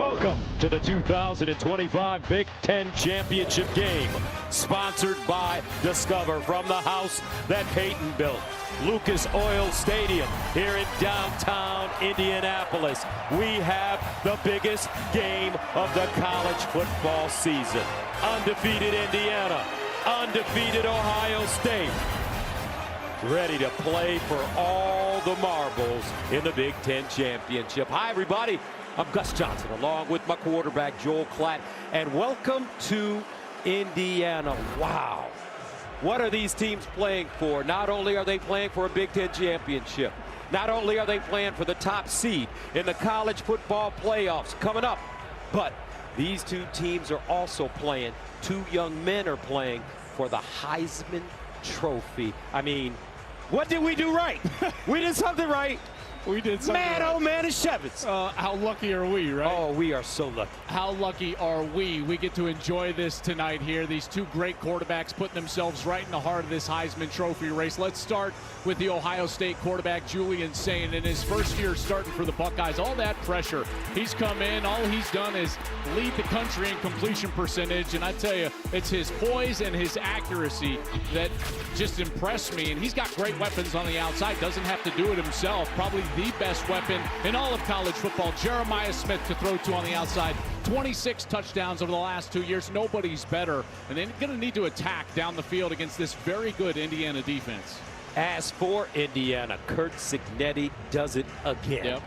Welcome to the 2025 Big Ten Championship game, sponsored by Discover from the house that Peyton built, Lucas Oil Stadium here in downtown Indianapolis. We have the biggest game of the college football season. Undefeated Indiana, undefeated Ohio State, ready to play for all the marbles in the Big Ten Championship. Hi, everybody. I'm Gus Johnson, along with my quarterback, Joel Klatt, and welcome to Indiana. Wow. What are these teams playing for? Not only are they playing for a Big Ten championship, not only are they playing for the top seed in the college football playoffs coming up, but these two teams are also playing, two young men are playing for the Heisman Trophy. I mean, what did we do right? We did something right. We did something man, right. oh man, it's Shevitz. How lucky are we, right? Oh, we are so lucky. How lucky are we? We get to enjoy this tonight here. These two great quarterbacks putting themselves right in the heart of this Heisman Trophy race. Let's start with the Ohio State quarterback, Julian Sayin. In his first year starting for the Buckeyes, all that pressure. He's come in, all he's done is lead the country in completion percentage. And I tell you, it's his poise and his accuracy that just impressed me. And he's got great weapons on the outside. Doesn't have to do it himself. Probably the best weapon in all of college football. Jeremiah Smith to throw to on the outside. 26 touchdowns over the last 2 years. Nobody's better. And they're going to need to attack down the field against this very good Indiana defense. As for Indiana, Curt Cignetti does it again. Yep.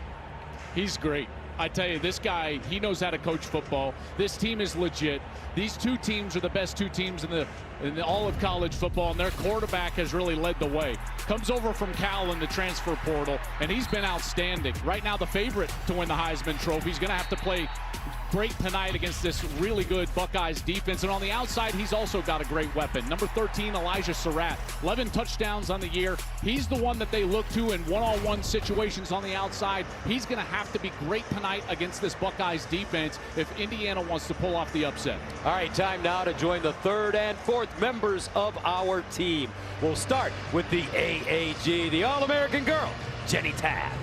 He's great. I tell you, this guy, he knows how to coach football. This team is legit. These two teams are the best two teams in all of college football, and their quarterback has really led the way. Comes over from Cal in the transfer portal, and he's been outstanding. Right now, the favorite to win the Heisman Trophy. He's going to have to play great tonight against this really good Buckeyes defense. And on the outside, he's also got a great weapon. Number 13, Elijah Surratt, 11 touchdowns on the year. He's the one that they look to in one-on-one situations on the outside. He's going to have to be great tonight against this Buckeyes defense if Indiana wants to pull off the upset. All right, time now to join the third and fourth members of our team. We'll start with the AAG, the All-American girl, Jenny Taft.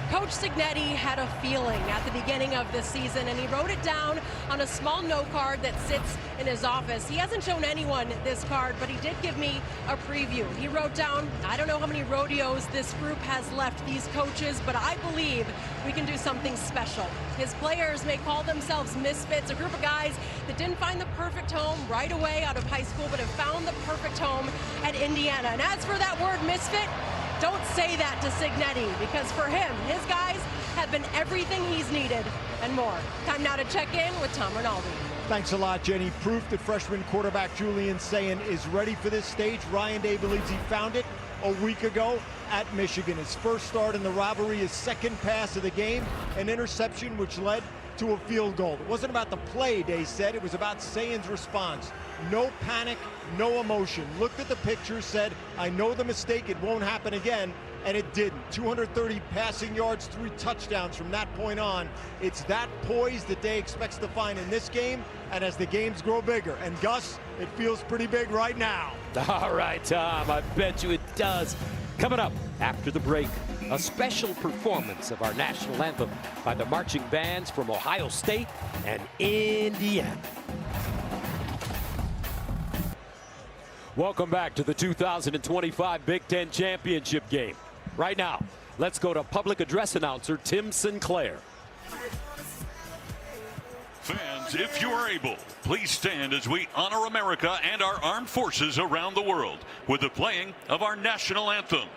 Coach Cignetti had a feeling at the beginning of this season, and he wrote it down on a small note card that sits in his office. He hasn't shown anyone this card, but he did give me a preview. He wrote down, I don't know how many rodeos this group has left these coaches, but I believe we can do something special. His players may call themselves misfits, a group of guys that didn't find the perfect home right away out of high school, but have found the perfect home at Indiana. And as for that word misfit, don't say that to Cignetti, because for him, his guys have been everything he's needed and more. Time now to check in with Tom Rinaldi. Thanks a lot, Jenny. Proof that freshman quarterback Julian Sayin is ready for this stage. Ryan Day believes he found it a week ago at Michigan. His first start in the rivalry, his second pass of the game, an interception which led to a field goal. It wasn't about the play, Day said. It was about Sayin's response. No panic, no emotion. Looked at the picture, said, I know the mistake, it won't happen again, and it didn't. 230 passing yards, 3 touchdowns from that point on. It's that poise that Day expects to find in this game, and as the games grow bigger. And Gus, it feels pretty big right now. All right, Tom, I bet you it does. Coming up after the break, a special performance of our national anthem by the marching bands from Ohio State and Indiana. Welcome back to the 2025 Big Ten Championship game. Right now, let's go to public address announcer Tim Sinclair. Fans, if you are able, please stand as we honor America and our armed forces around the world with the playing of our national anthem.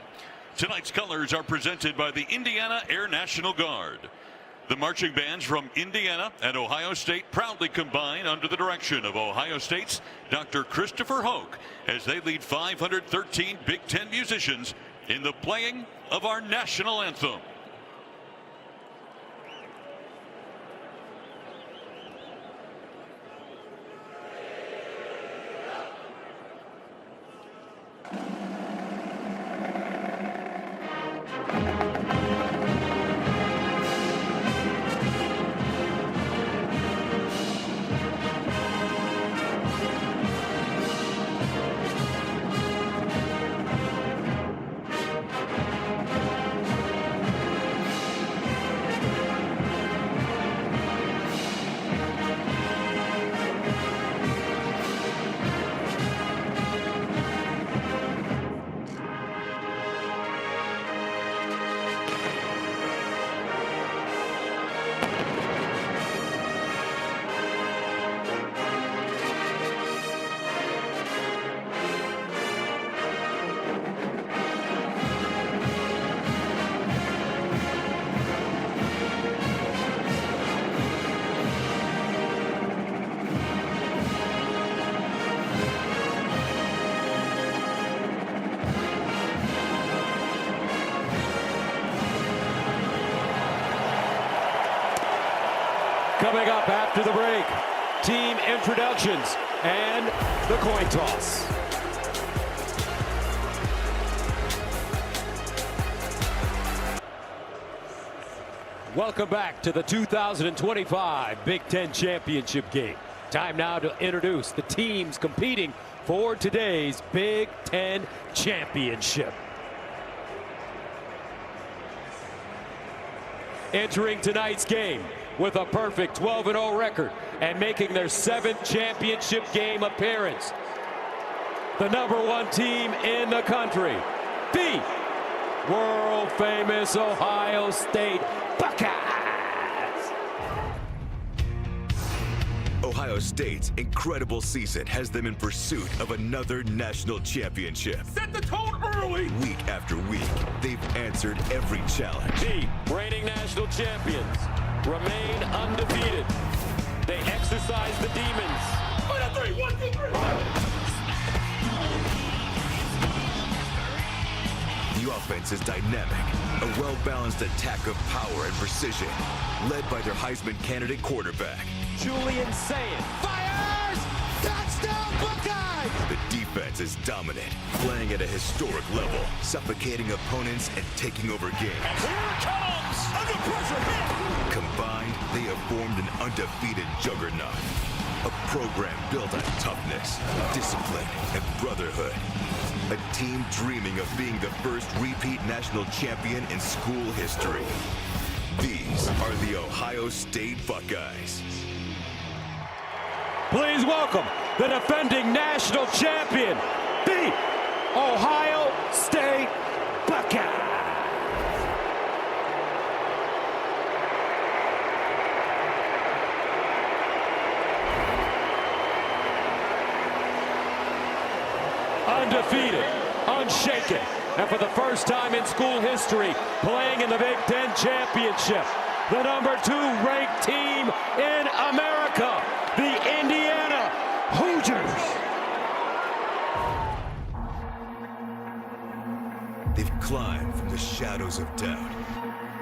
Tonight's colors are presented by the Indiana Air National Guard. The marching bands from Indiana and Ohio State proudly combine under the direction of Ohio State's Dr. Christopher Hoke as they lead 513 Big Ten musicians in the playing of our national anthem. Coming up after the break, team introductions and the coin toss. Welcome back to the 2025 Big Ten Championship game. Time now to introduce the teams competing for today's Big Ten Championship. Entering tonight's game with a perfect 12-0 record and making their 7th championship game appearance, the #1 team in the country, the world-famous Ohio State Buckeyes. Ohio State's incredible season has them in pursuit of another national championship. Set the tone early. Week after week, they've answered every challenge. The reigning national champions remain undefeated. They exercise the demons. 1, 2, 3. The offense is dynamic, a well-balanced attack of power and precision, led by their Heisman candidate quarterback. Julian Sayin fires! Touchdown Buckeyes! The defense is dominant, playing at a historic level, suffocating opponents and taking over games. And here it comes! Under pressure, hit! Combined, they have formed an undefeated juggernaut. A program built on toughness, discipline, and brotherhood. A team dreaming of being the first repeat national champion in school history. These are the Ohio State Buckeyes. Please welcome the defending national champion, the Ohio State Buckeyes. Undefeated, unshaken, and for the first time in school history, playing in the Big Ten Championship, the #2 ranked team in America, the Indiana Hoosiers. They've climbed from the shadows of doubt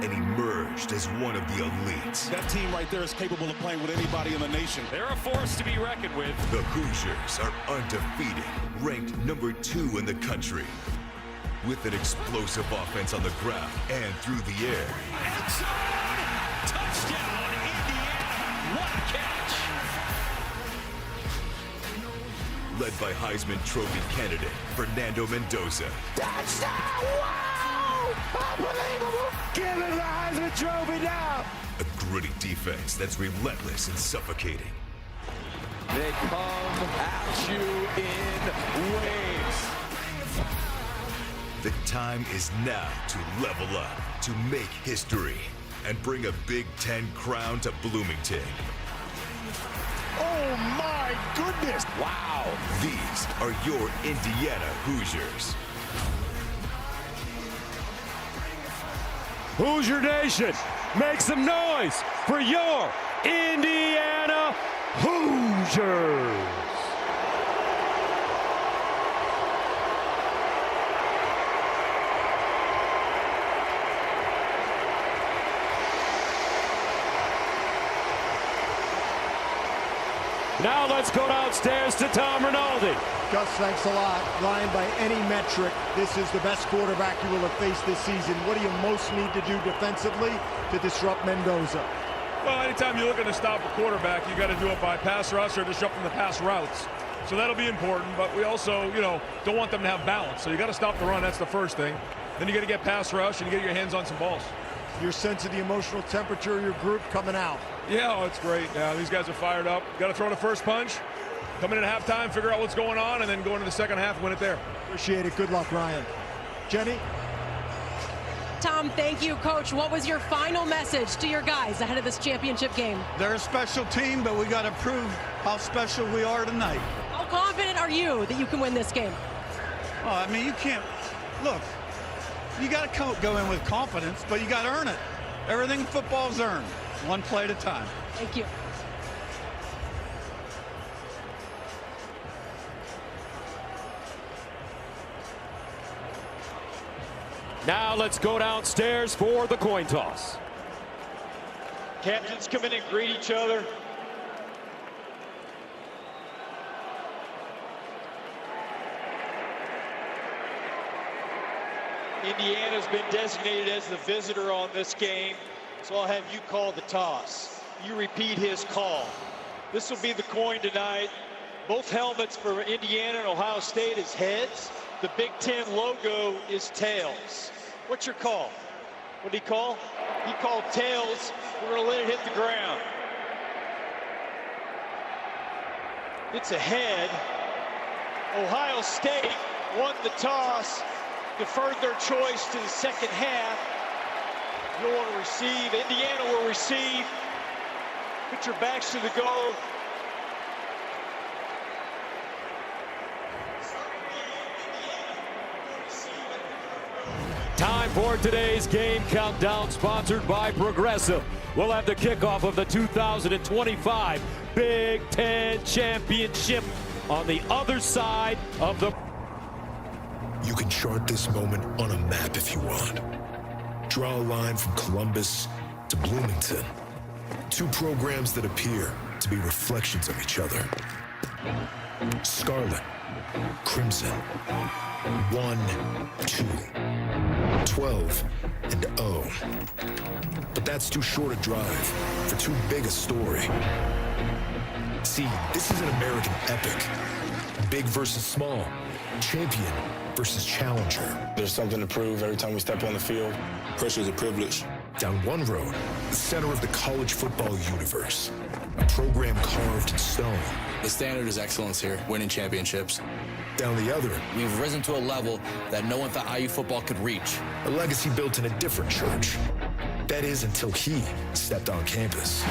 and emerged as one of the elites. That team right there is capable of playing with anybody in the nation. They're a force to be reckoned with. The Hoosiers are undefeated, ranked #2 in the country, with an explosive offense on the ground and through the air. Touchdown, Indiana. What a catch. Led by Heisman Trophy candidate Fernando Mendoza. Touchdown! Wow! Unbelievable! Give it the Heisman Trophy now! A gritty defense that's relentless and suffocating. They come at you in waves. The time is now to level up, to make history, and bring a Big Ten crown to Bloomington. Oh my goodness! Wow! These are your Indiana Hoosiers. Hoosier Nation, make some noise for your Indiana Hoosiers! Now let's go downstairs to Tom Rinaldi. Gus, thanks a lot. Ryan, by any metric, this is the best quarterback you will have faced this season. What do you most need to do defensively to disrupt Mendoza? Well, anytime you're looking to stop a quarterback, you got to do it by pass rush or disrupting the pass routes. So that'll be important, but we also, don't want them to have balance. So you got to stop the run. That's the first thing. Then you got to get pass rush and you get your hands on some balls. Your sense of the emotional temperature of your group coming out? Yeah, it's great. Yeah, these guys are fired up. Got to throw the first punch, come in at halftime, figure out what's going on, and then go into the second half and win it there. Appreciate it. Good luck, Ryan. Jenny? Tom, thank you, Coach. What was your final message to your guys ahead of this championship game? They're a special team, but we got to prove how special we are tonight. How confident are you that you can win this game? Oh, I mean, you can't. Look, you got to go in with confidence, but you got to earn it. Everything in football is earned, one play at a time. Thank you. Now let's go downstairs for the coin toss. Captains come in and greet each other. Indiana's been designated as the visitor on this game, so I'll have you call the toss. You repeat his call. This will be the coin tonight. Both helmets for Indiana and Ohio State is heads. The Big Ten logo is tails. What's your call? What did he call? He called tails. We're going to let it hit the ground. It's a head. Ohio State won the toss, deferred their choice to the second half. You'll want to receive. Indiana will receive. Put your backs to the goal. Time for today's game countdown, sponsored by Progressive. We'll have the kickoff of the 2025 Big Ten Championship on the other side of the... You can chart this moment on a map if you want. Draw a line from Columbus to Bloomington. Two programs that appear to be reflections of each other. Scarlet, Crimson, 1, 2, 12, and O. But that's too short a drive for too big a story. See, this is an American epic. Big versus small, champion versus challenger. There's something to prove every time we step on the field. Pressure is a privilege. Down one road, the center of the college football universe. A program carved in stone. The standard is excellence here, winning championships. Down the other, we've risen to a level that no one thought IU football could reach. A legacy built in a different church. That is, until he stepped on campus.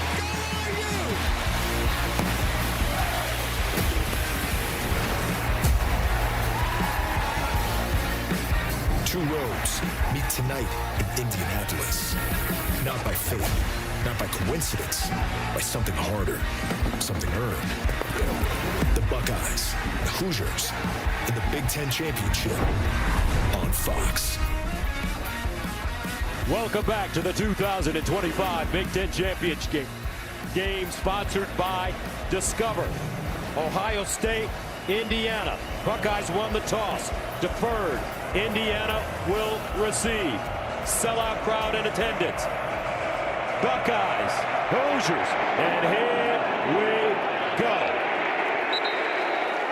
Two roads meet tonight in Indianapolis. Not by fate, not by coincidence, by something harder, something earned. The Buckeyes, the Hoosiers, in the Big Ten Championship on Fox. Welcome back to the 2025 Big Ten Championship game, sponsored by Discover. Ohio State, Indiana. Buckeyes won the toss, deferred. Indiana will receive. Sellout crowd in attendance. Buckeyes, Hoosiers, and here we go.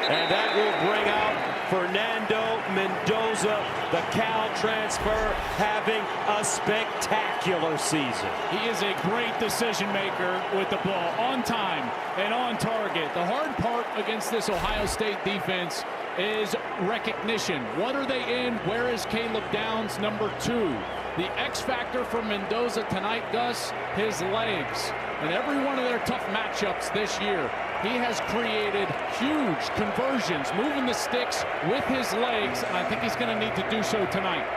And that will bring out Fernando Mendoza, the Cal transfer, having a spectacular season. He is a great decision maker with the ball, on time and on target. The hard part against this Ohio State defense is recognition. What are they in? Where is Caleb Downs, number 2? The X factor for Mendoza tonight, Gus, his legs. In every one of their tough matchups this year, he has created huge conversions, moving the sticks with his legs, and I think he's going to need to do so tonight.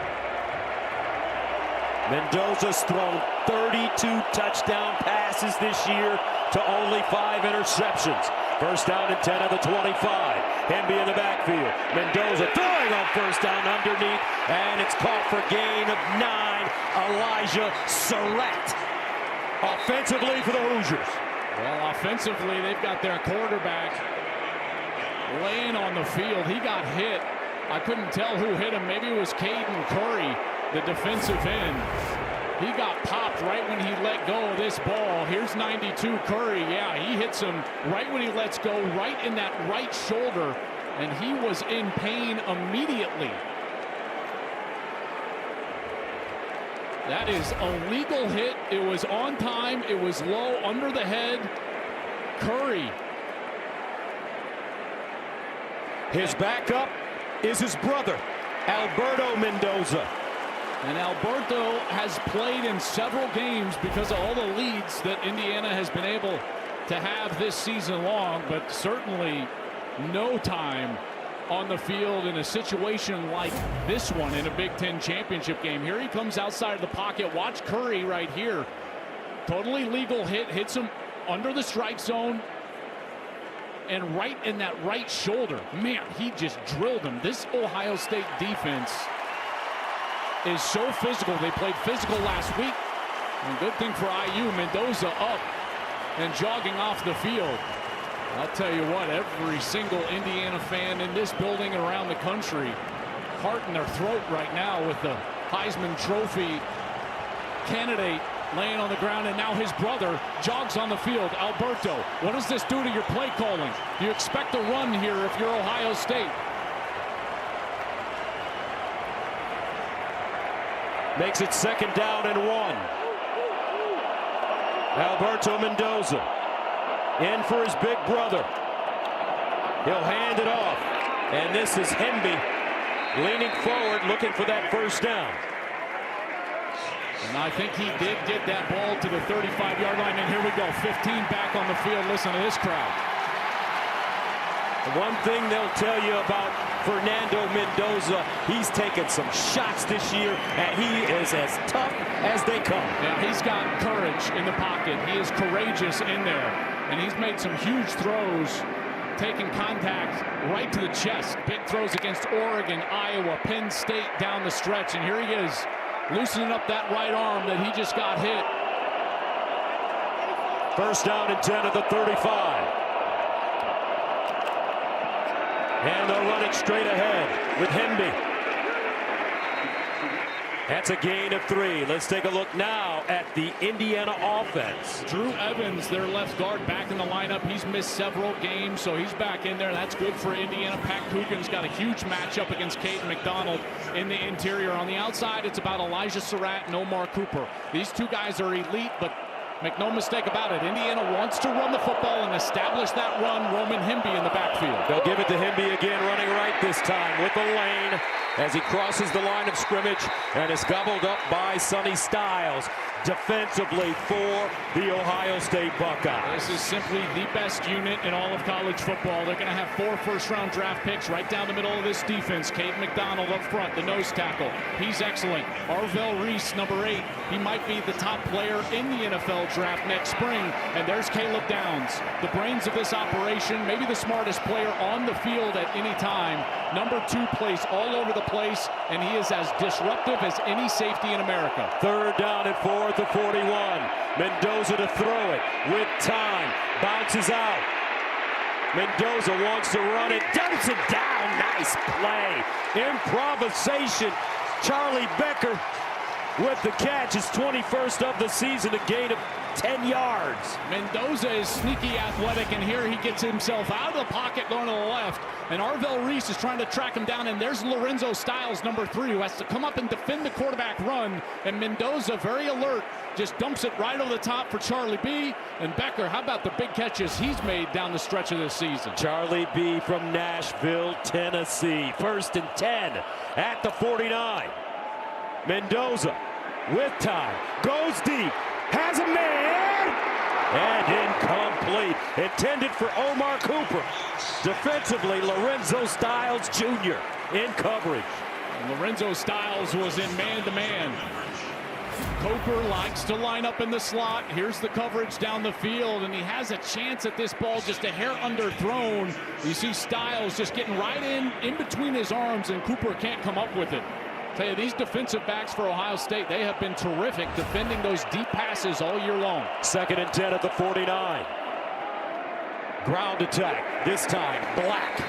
Mendoza's thrown 32 touchdown passes this year to only 5 interceptions. First down and 10 of the 25. Hemby in the backfield. Mendoza throwing on first down underneath, and it's caught for gain of 9. Elijah Surratt. Offensively for the Hoosiers. Well, offensively, they've got their quarterback laying on the field. He got hit. I couldn't tell who hit him. Maybe it was Caden Curry, the defensive end. He got popped right when he let go of this ball. Here's 92 Curry. Yeah, he hits him right when he lets go, right in that right shoulder, and he was in pain immediately. That is a legal hit. It was on time. It was low under the head. Curry. His backup is his brother, Alberto Mendoza. And Alberto has played in several games because of all the leads that Indiana has been able to have this season long, but certainly no time on the field in a situation like this one in a Big Ten championship game. Here he comes outside of the pocket. Watch Curry right here. Totally legal hit. Hits him under the strike zone and right in that right shoulder. Man, he just drilled him. This Ohio State defense is so physical. They played physical last week. And good thing for IU, Mendoza up and jogging off the field. I'll tell you what, every single Indiana fan in this building and around the country, heart in their throat right now with the Heisman Trophy candidate laying on the ground, and now his brother jogs on the field. Alberto, what does this do to your play calling? Do you expect a run here if you're Ohio State? Makes it 2nd down and 1. Alberto Mendoza in for his big brother. He'll hand it off, and this is Hemby leaning forward looking for that 1st down. And I think he did get that ball to the 35-yard line, and here we go, 15 back on the field. Listen to this crowd. One thing they'll tell you about Fernando Mendoza, he's taken some shots this year, and he is as tough as they come. Yeah, he's got courage in the pocket. He is courageous in there, and he's made some huge throws, taking contact right to the chest. Big throws against Oregon, Iowa, Penn State down the stretch, and here he is, loosening up that right arm that he just got hit. 1st down and 10 at the 35. And they'll run it straight ahead with Hemby. That's a gain of 3. Let's take a look now at the Indiana offense. Drew Evans, their left guard, back in the lineup. He's missed several games, so he's back in there. That's good for Indiana. Pat Coogan's got a huge matchup against Caden McDonald in the interior. On the outside, it's about Elijah Surratt and Omar Cooper. These two guys are elite, but make no mistake about it, Indiana wants to run the football and establish that run. Roman Hemby in the backfield. They'll give it to Hemby again, running right this time with the lane as he crosses the line of scrimmage and is gobbled up by Sonny Styles defensively for the Ohio State Buckeyes. This is simply the best unit in all of college football. They're going to have 4 first-round draft picks right down the middle of this defense. Caden McDonald up front, the nose tackle. He's excellent. Arvell Reese, number 8. He might be the top player in the NFL draft next spring. And there's Caleb Downs, the brains of this operation, maybe the smartest player on the field at any time. Number 2 plays all over the place, and he is as disruptive as any safety in America. 3rd down and 4 at the 41. Mendoza to throw it with time. Bounces out. Mendoza wants to run it. Dumps it down. Nice play. Improvisation. Charlie Becker with the catch. His 21st of the season. A gain of 10 yards. Mendoza is sneaky athletic, and here he gets himself out of the pocket going to the left. And Arvell Reese is trying to track him down, and there's Lorenzo Styles, number 3, who has to come up and defend the quarterback run. And Mendoza, very alert, just dumps it right over the top for Charlie B. And Becker, how about the big catches he's made down the stretch of this season? Charlie B. from Nashville, Tennessee. 1st and 10 at the 49. Mendoza with time, goes deep, has a man, and incomplete. Intended for Omar Cooper. Defensively, Lorenzo Styles Jr. in coverage. And Lorenzo Styles was in man-to-man. Cooper likes to line up in the slot. Here's the coverage down the field, and he has a chance at this ball, just a hair underthrown. You see Styles just getting right in between his arms, and Cooper can't come up with it. Tell you, these defensive backs for Ohio State, they have been terrific defending those deep passes all year long. 2nd and 10 at the 49. Ground attack, this time Black.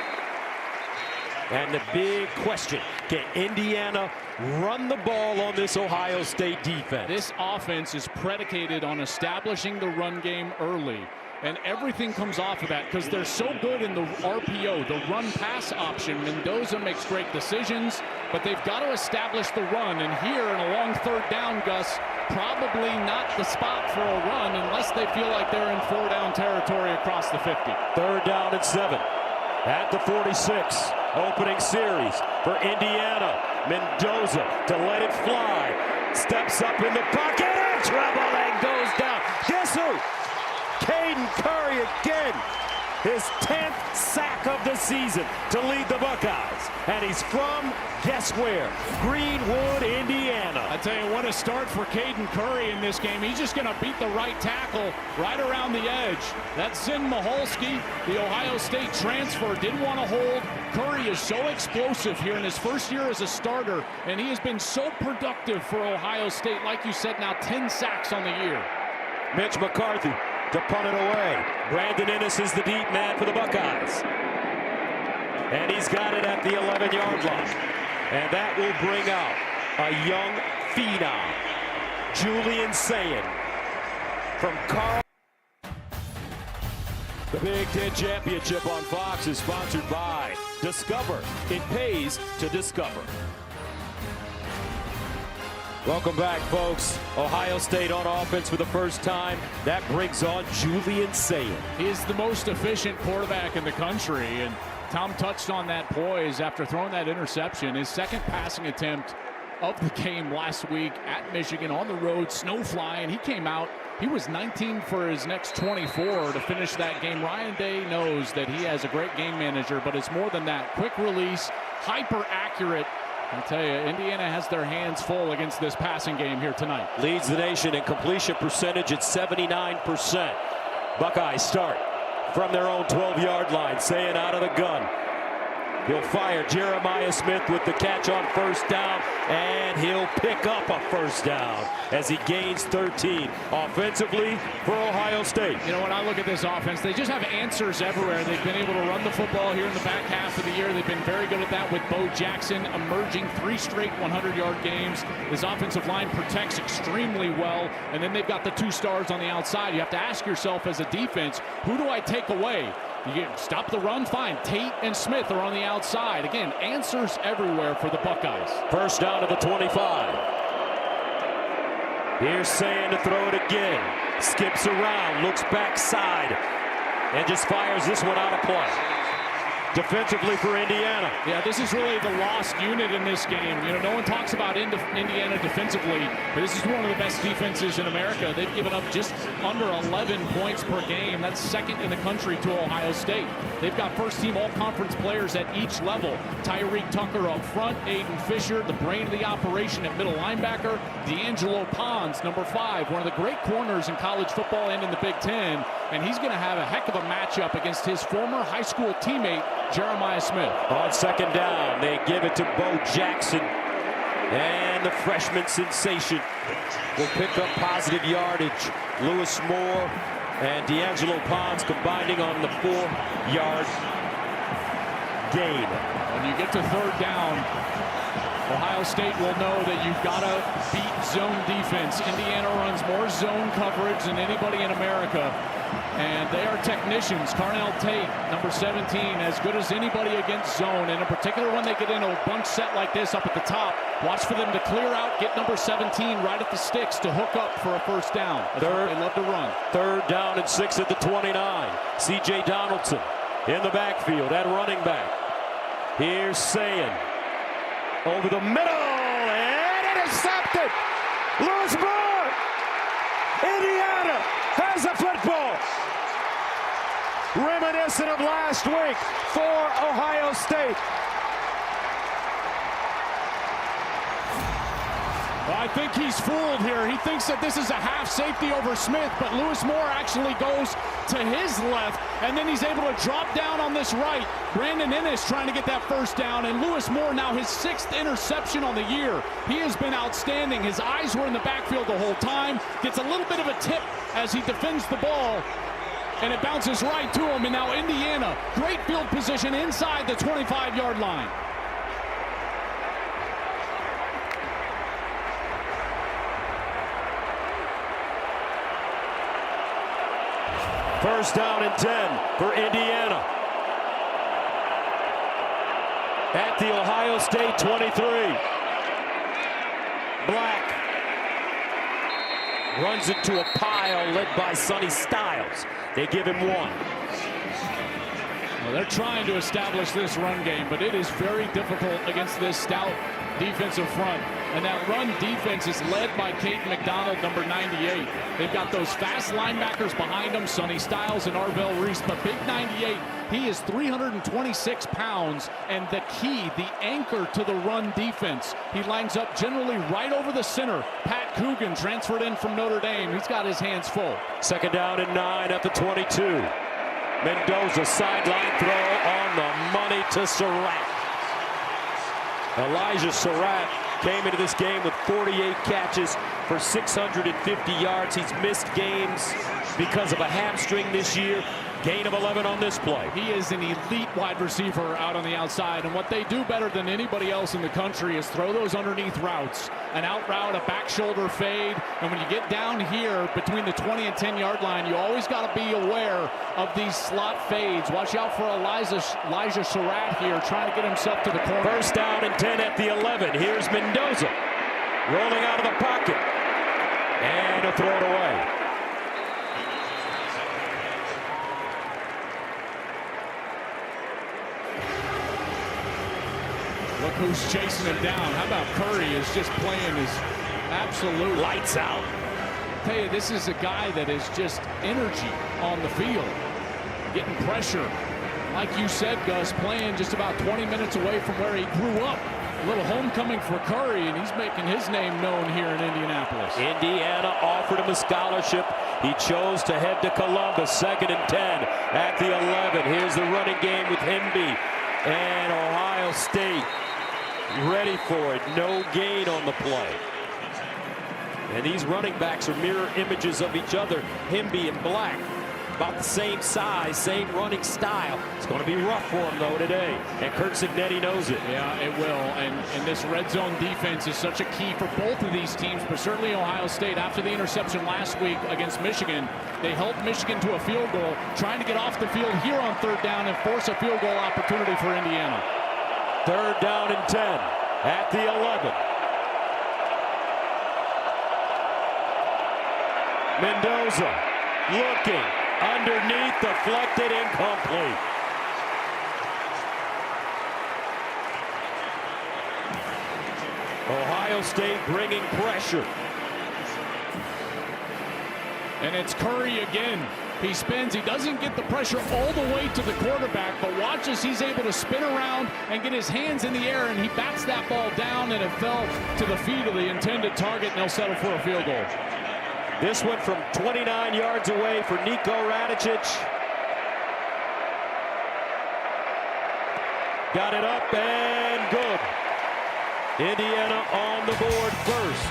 And the big question, can Indiana run the ball on this Ohio State defense? This offense is predicated on establishing the run game early. And everything comes off of that because they're so good in the RPO, the run-pass option. Mendoza makes great decisions, but they've got to establish the run. And here in a long 3rd down, Gus, probably not the spot for a run unless they feel like they're in 4-down territory across the 50. 3rd down and 7 at the 46. Opening series for Indiana. Mendoza to let it fly. Steps up in the pocket and trouble and goes down. Guess who? Caden Curry again. his 10th sack of the season to lead the Buckeyes. And he's from, guess where? Greenwood, Indiana. I tell you what, a start for Caden Curry in this game. He's just going to beat the right tackle right around the edge. That's Zin Maholski, the Ohio State transfer, didn't want to hold. Curry is so explosive here in his first year as a starter, and he has been so productive for Ohio State. Like you said, now 10 sacks on the year. Mitch McCarthy to punt it away. Brandon Inniss is the deep man for the Buckeyes. And he's got it at the 11-yard line. And that will bring out a young phenom, Julian Sayin from Carl. The Big Ten Championship on Fox is sponsored by Discover. It pays to discover. Welcome back, folks. Ohio State on offense for the first time. That brings on Julian Sayin. He is the most efficient quarterback in the country, and Tom touched on that poise after throwing that interception. His second passing attempt of the game last week at Michigan on the road, snow flying. He came out. He was 19 for his next 24 to finish that game. Ryan Day knows that he has a great game manager, but it's more than that. Quick release, hyper accurate. I tell you, Indiana has their hands full against this passing game here tonight. Leads the nation in completion percentage at 79%. Buckeyes start from their own 12-yard line. Sayin out of the gun. He'll fire. Jeremiah Smith with the catch on first down, and he'll pick up a first down as he gains 13 offensively for Ohio State. You know, when I look at this offense, they just have answers everywhere. They've been able to run the football here in the back half of the year. They've been very good at that with Bo Jackson emerging 3 straight 100-yard games. This offensive line protects extremely well, and then they've got the 2 stars on the outside. You have to ask yourself as a defense, who do I take away? You can stop the run, fine. Tate and Smith are on the outside. Again, answers everywhere for the Buckeyes. First down to the 25. Here's Sayin to throw it again. Skips around, looks backside, and just fires this one out of play. Defensively for Indiana. Yeah, this is really the lost unit in this game. You know, no one talks about Indiana defensively, but this is one of the best defenses in America. They've given up just under 11 points per game. That's second in the country to Ohio State. They've got first-team all-conference players at each level. Tyreek Tucker up front, Aiden Fisher, the brain of the operation at middle linebacker, D'Angelo Pons, number 5, one of the great corners in college football and in the Big Ten, and he's going to have a heck of a matchup against his former high school teammate, Jeremiah Smith. On second down, they give it to Bo Jackson. And the freshman sensation will pick up positive yardage. Lewis Moore and D'Angelo Pons combining on the 4-yard gain. When you get to third down, Ohio State will know that you've got to beat zone defense. Indiana runs more zone coverage than anybody in America. And they are technicians. Carnell Tate, number 17, as good as anybody against zone. And in particular, when they get into a bunch set like this up at the top, watch for them to clear out, get number 17 right at the sticks to hook up for a first down. They love to run. Third down and 6 at the 29. C.J. Donaldson in the backfield at running back. Here's Sayin over the middle and intercepted. Lewis Moore. Indiana has the football. Reminiscent of last week for Ohio State. Well, I think he's fooled here. He thinks that this is a half safety over Smith, but Lewis Moore actually goes to his left, and then he's able to drop down on this right. Brandon Inniss trying to get that first down, and Lewis Moore now his 6th interception on the year. He has been outstanding. His eyes were in the backfield the whole time. Gets a little bit of a tip as he defends the ball, and it bounces right to him. And now Indiana, great field position inside the 25-yard line. First down and 10 for Indiana. At the Ohio State 23. Black runs into a pile led by Sonny Styles. They give him 1. Well, they're trying to establish this run game, but it is very difficult against this stout defensive front. And that run defense is led by Caden McDonald, number 98. They've got those fast linebackers behind them, Sonny Styles and Arvell Reese. But big 98, he is 326 pounds, and the key, the anchor to the run defense. He lines up generally right over the center. Pat Coogan transferred in from Notre Dame. He's got his hands full. 2nd down and 9 at the 22. Mendoza sideline throw on the money to Surratt. Elijah Surratt came into this game with 48 catches for 650 yards. He's missed games because of a hamstring this year. Gain of 11 on this play. He is an elite wide receiver out on the outside, and what they do better than anybody else in the country is throw those underneath routes. An out route, a back shoulder fade, and when you get down here between the 20 and 10-yard line, you always got to be aware of these slot fades. Watch out for Elijah Surratt here, trying to get himself to the corner. 1st down and 10 at the 11. Here's Mendoza rolling out of the pocket, and a throw it away. Look who's chasing him down. How about Curry is just playing his absolute lights out. I tell you, this is a guy that is just energy on the field, getting pressure. Like you said, Gus, playing just about 20 minutes away from where he grew up. A little homecoming for Curry, and he's making his name known here in Indianapolis. Indiana offered him a scholarship. He chose to head to Columbus. 2nd and 10 at the 11. Here's the running game with Hemby and Ohio State ready for it. No gain on the play. And these running backs are mirror images of each other. Hemby and Black, about the same size, same running style. It's going to be rough for him, though, today. And Curt Cignetti knows it. Yeah, it will. And this red zone defense is such a key for both of these teams, but certainly Ohio State. After the interception last week against Michigan, they helped Michigan to a field goal, trying to get off the field here on 3rd down and force a field goal opportunity for Indiana. 3rd down and 10 at the 11. Mendoza looking underneath, deflected, incomplete. Ohio State bringing pressure. And it's Curry again. He spins. He doesn't get the pressure all the way to the quarterback, but watch as he's able to spin around and get his hands in the air, and he bats that ball down, and it fell to the feet of the intended target, and they'll settle for a field goal. This one from 29 yards away for Nico Radicic. Got it up and good. Indiana on the board first.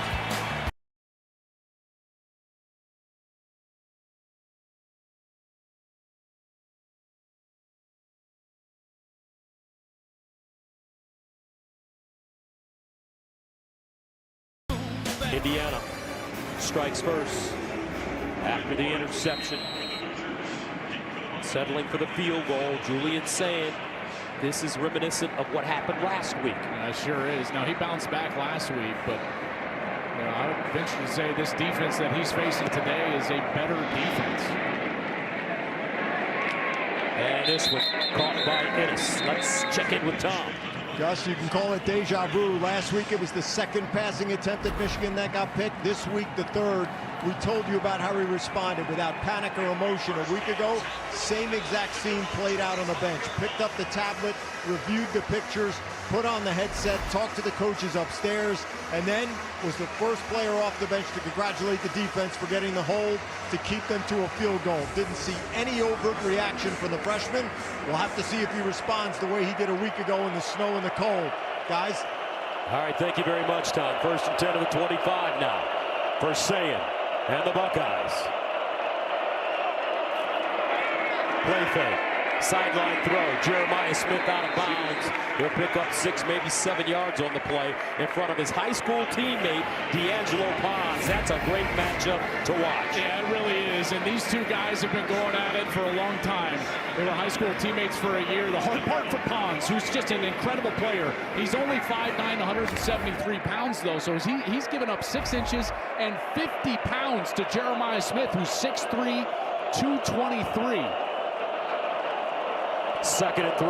Indiana strikes first after the interception. Settling for the field goal, Julian Sayin. This is reminiscent of what happened last week. It sure is. Now, he bounced back last week, but I would venture to say this defense that he's facing today is a better defense. And this one caught by Ennis. Let's check in with Tom. Gus, you can call it deja vu. Last week it was the 2nd passing attempt at Michigan that got picked. This week the 3rd. We told you about how he responded without panic or emotion a week ago. Same exact scene played out on the bench. Picked up the tablet, reviewed the pictures, put on the headset, talked to the coaches upstairs, and then was the first player off the bench to congratulate the defense for getting the hold to keep them to a field goal. Didn't see any overt reaction from the freshman. We'll have to see if he responds the way he did a week ago in the snow and the cold. Guys? All right, thank you very much, Tom. 1st and 10 of the 25 now for Sayin and the Buckeyes. Play fake. Sideline throw. Jeremiah Smith out of bounds. He'll pick up 6, maybe 7 yards on the play in front of his high school teammate, D'Angelo Pons. That's a great matchup to watch. Yeah, it really is. And these two guys have been going at it for a long time. They were high school teammates for a year. The hard part for Pons, who's just an incredible player. He's only 5'9", 173 pounds, though. So he's given up 6 inches and 50 pounds to Jeremiah Smith, who's 6'3", 223. 2nd and 3.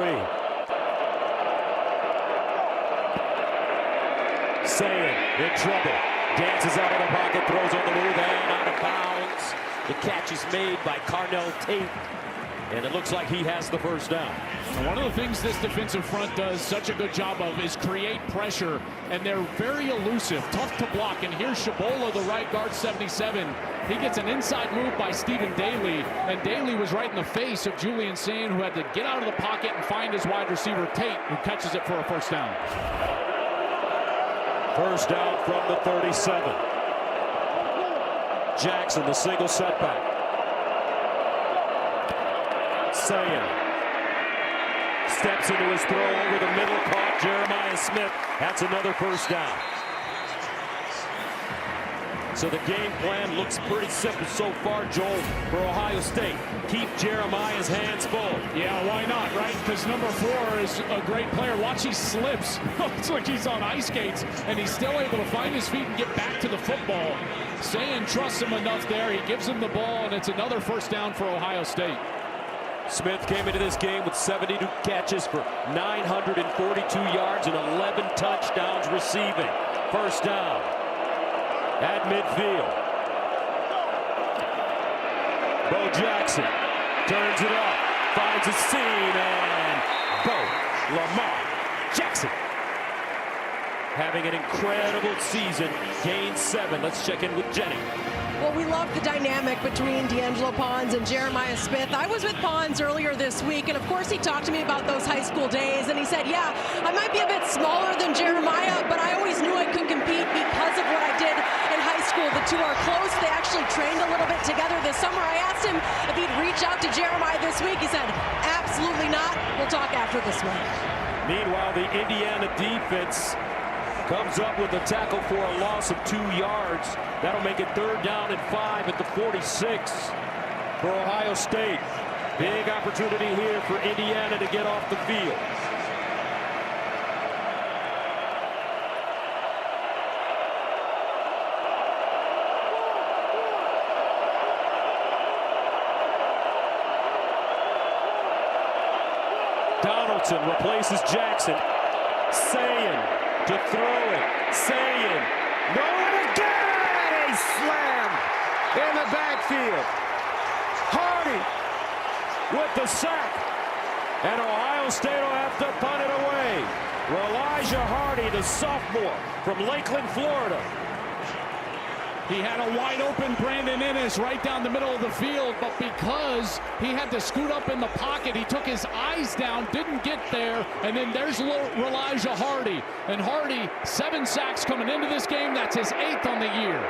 Sayin in trouble. Dances out of the pocket, throws on the move, and out of bounds. The catch is made by Carnell Tate. And it looks like he has the first down. And one of the things this defensive front does such a good job of is create pressure, and they're very elusive, tough to block. And here's Shabola, the right guard, 77. He gets an inside move by Stephen Daly, and Daly was right in the face of Julian Sayin, who had to get out of the pocket and find his wide receiver Tate, who catches it for a first down. First down from the 37. Jackson, the single setback. Sayin steps into his throw over the middle, caught Jeremiah Smith. That's another first down. So the game plan looks pretty simple so far, Joel, for Ohio State. Keep Jeremiah's hands full. Yeah, why not, right? Because number 4 is a great player. Watch, he slips. Looks like he's on ice skates, and he's still able to find his feet and get back to the football. Sayin trusts him enough there. He gives him the ball, and it's another first down for Ohio State. Smith came into this game with 72 catches for 942 yards and 11 touchdowns receiving. First down at midfield. Bo Jackson turns it up, finds a seam, and Bo Lamar Jackson having an incredible season, gains 7. Let's check in with Jenny. Well, we love the dynamic between D'Angelo Pons and Jeremiah Smith. I was with Pons earlier this week, and of course he talked to me about those high school days, and he said, yeah, I might be a bit smaller than Jeremiah, but I always knew I could compete because of what I did in high school. The two are close. They actually trained a little bit together this summer. I asked him if he'd reach out to Jeremiah this week. He said, absolutely not. We'll talk after this one. Meanwhile, the Indiana defense comes up with a tackle for a loss of 2 yards. That'll make it 3rd down and 5 at the 46 for Ohio State. Big opportunity here for Indiana to get off the field. Donaldson replaces Jackson. Sayin to throw it. Sayin. No, and again! He slammed in the backfield. Hardy with the sack. And Ohio State will have to punt it away. Elijah Hardy, the sophomore from Lakeland, Florida. He had a wide open Brandon Inniss right down the middle of the field, but because he had to scoot up in the pocket, he took his eyes down, didn't get there, and then there's Elijah Hardy. And Hardy, 7 sacks coming into this game. That's his 8th on the year.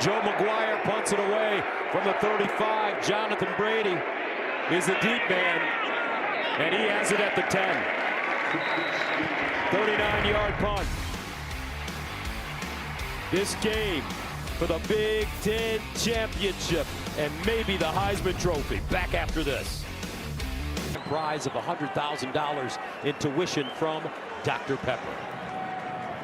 Joe McGuire punts it away from the 35. Jonathan Brady is a deep man, and he has it at the 10. 39-yard punt. This game for the Big Ten Championship and maybe the Heisman Trophy. Back after this. A prize of $100,000 in tuition from Dr. Pepper.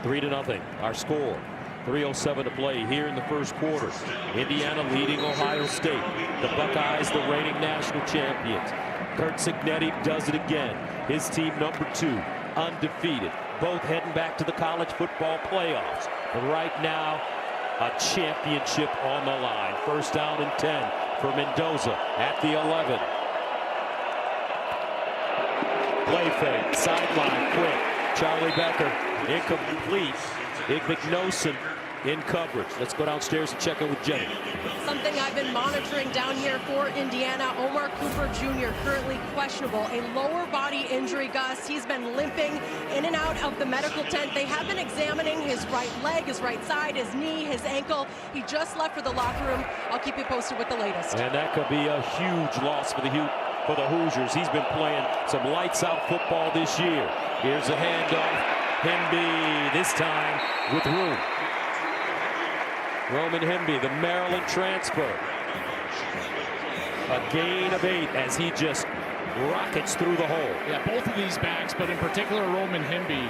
3-0, our score. 3:07 to play here in the first quarter. Indiana leading Ohio State. The Buckeyes, the reigning national champions. Curt Cignetti does it again. His team number 2, undefeated. Both heading back to the college football playoffs. But right now, a championship on the line. First down and 10 for Mendoza at the 11. Play fake, sideline, quick. Charlie Becker, incomplete. Igmignosin in coverage. Let's go downstairs and check in with Jenny. Something I've been monitoring down here for Indiana. Omar Cooper Jr. currently questionable. A lower body injury, Gus. He's been limping in and out of the medical tent. They have been examining his right leg, his right side, his knee, his ankle. He just left for the locker room. I'll keep you posted with the latest. And that could be a huge loss for the Hoosiers. He's been playing some lights out football this year. Here's a handoff. Hemby, this time with room. Roman Hemby, the Maryland transfer. A gain of 8 as he just rockets through the hole. Yeah, both of these backs, but in particular Roman Hemby,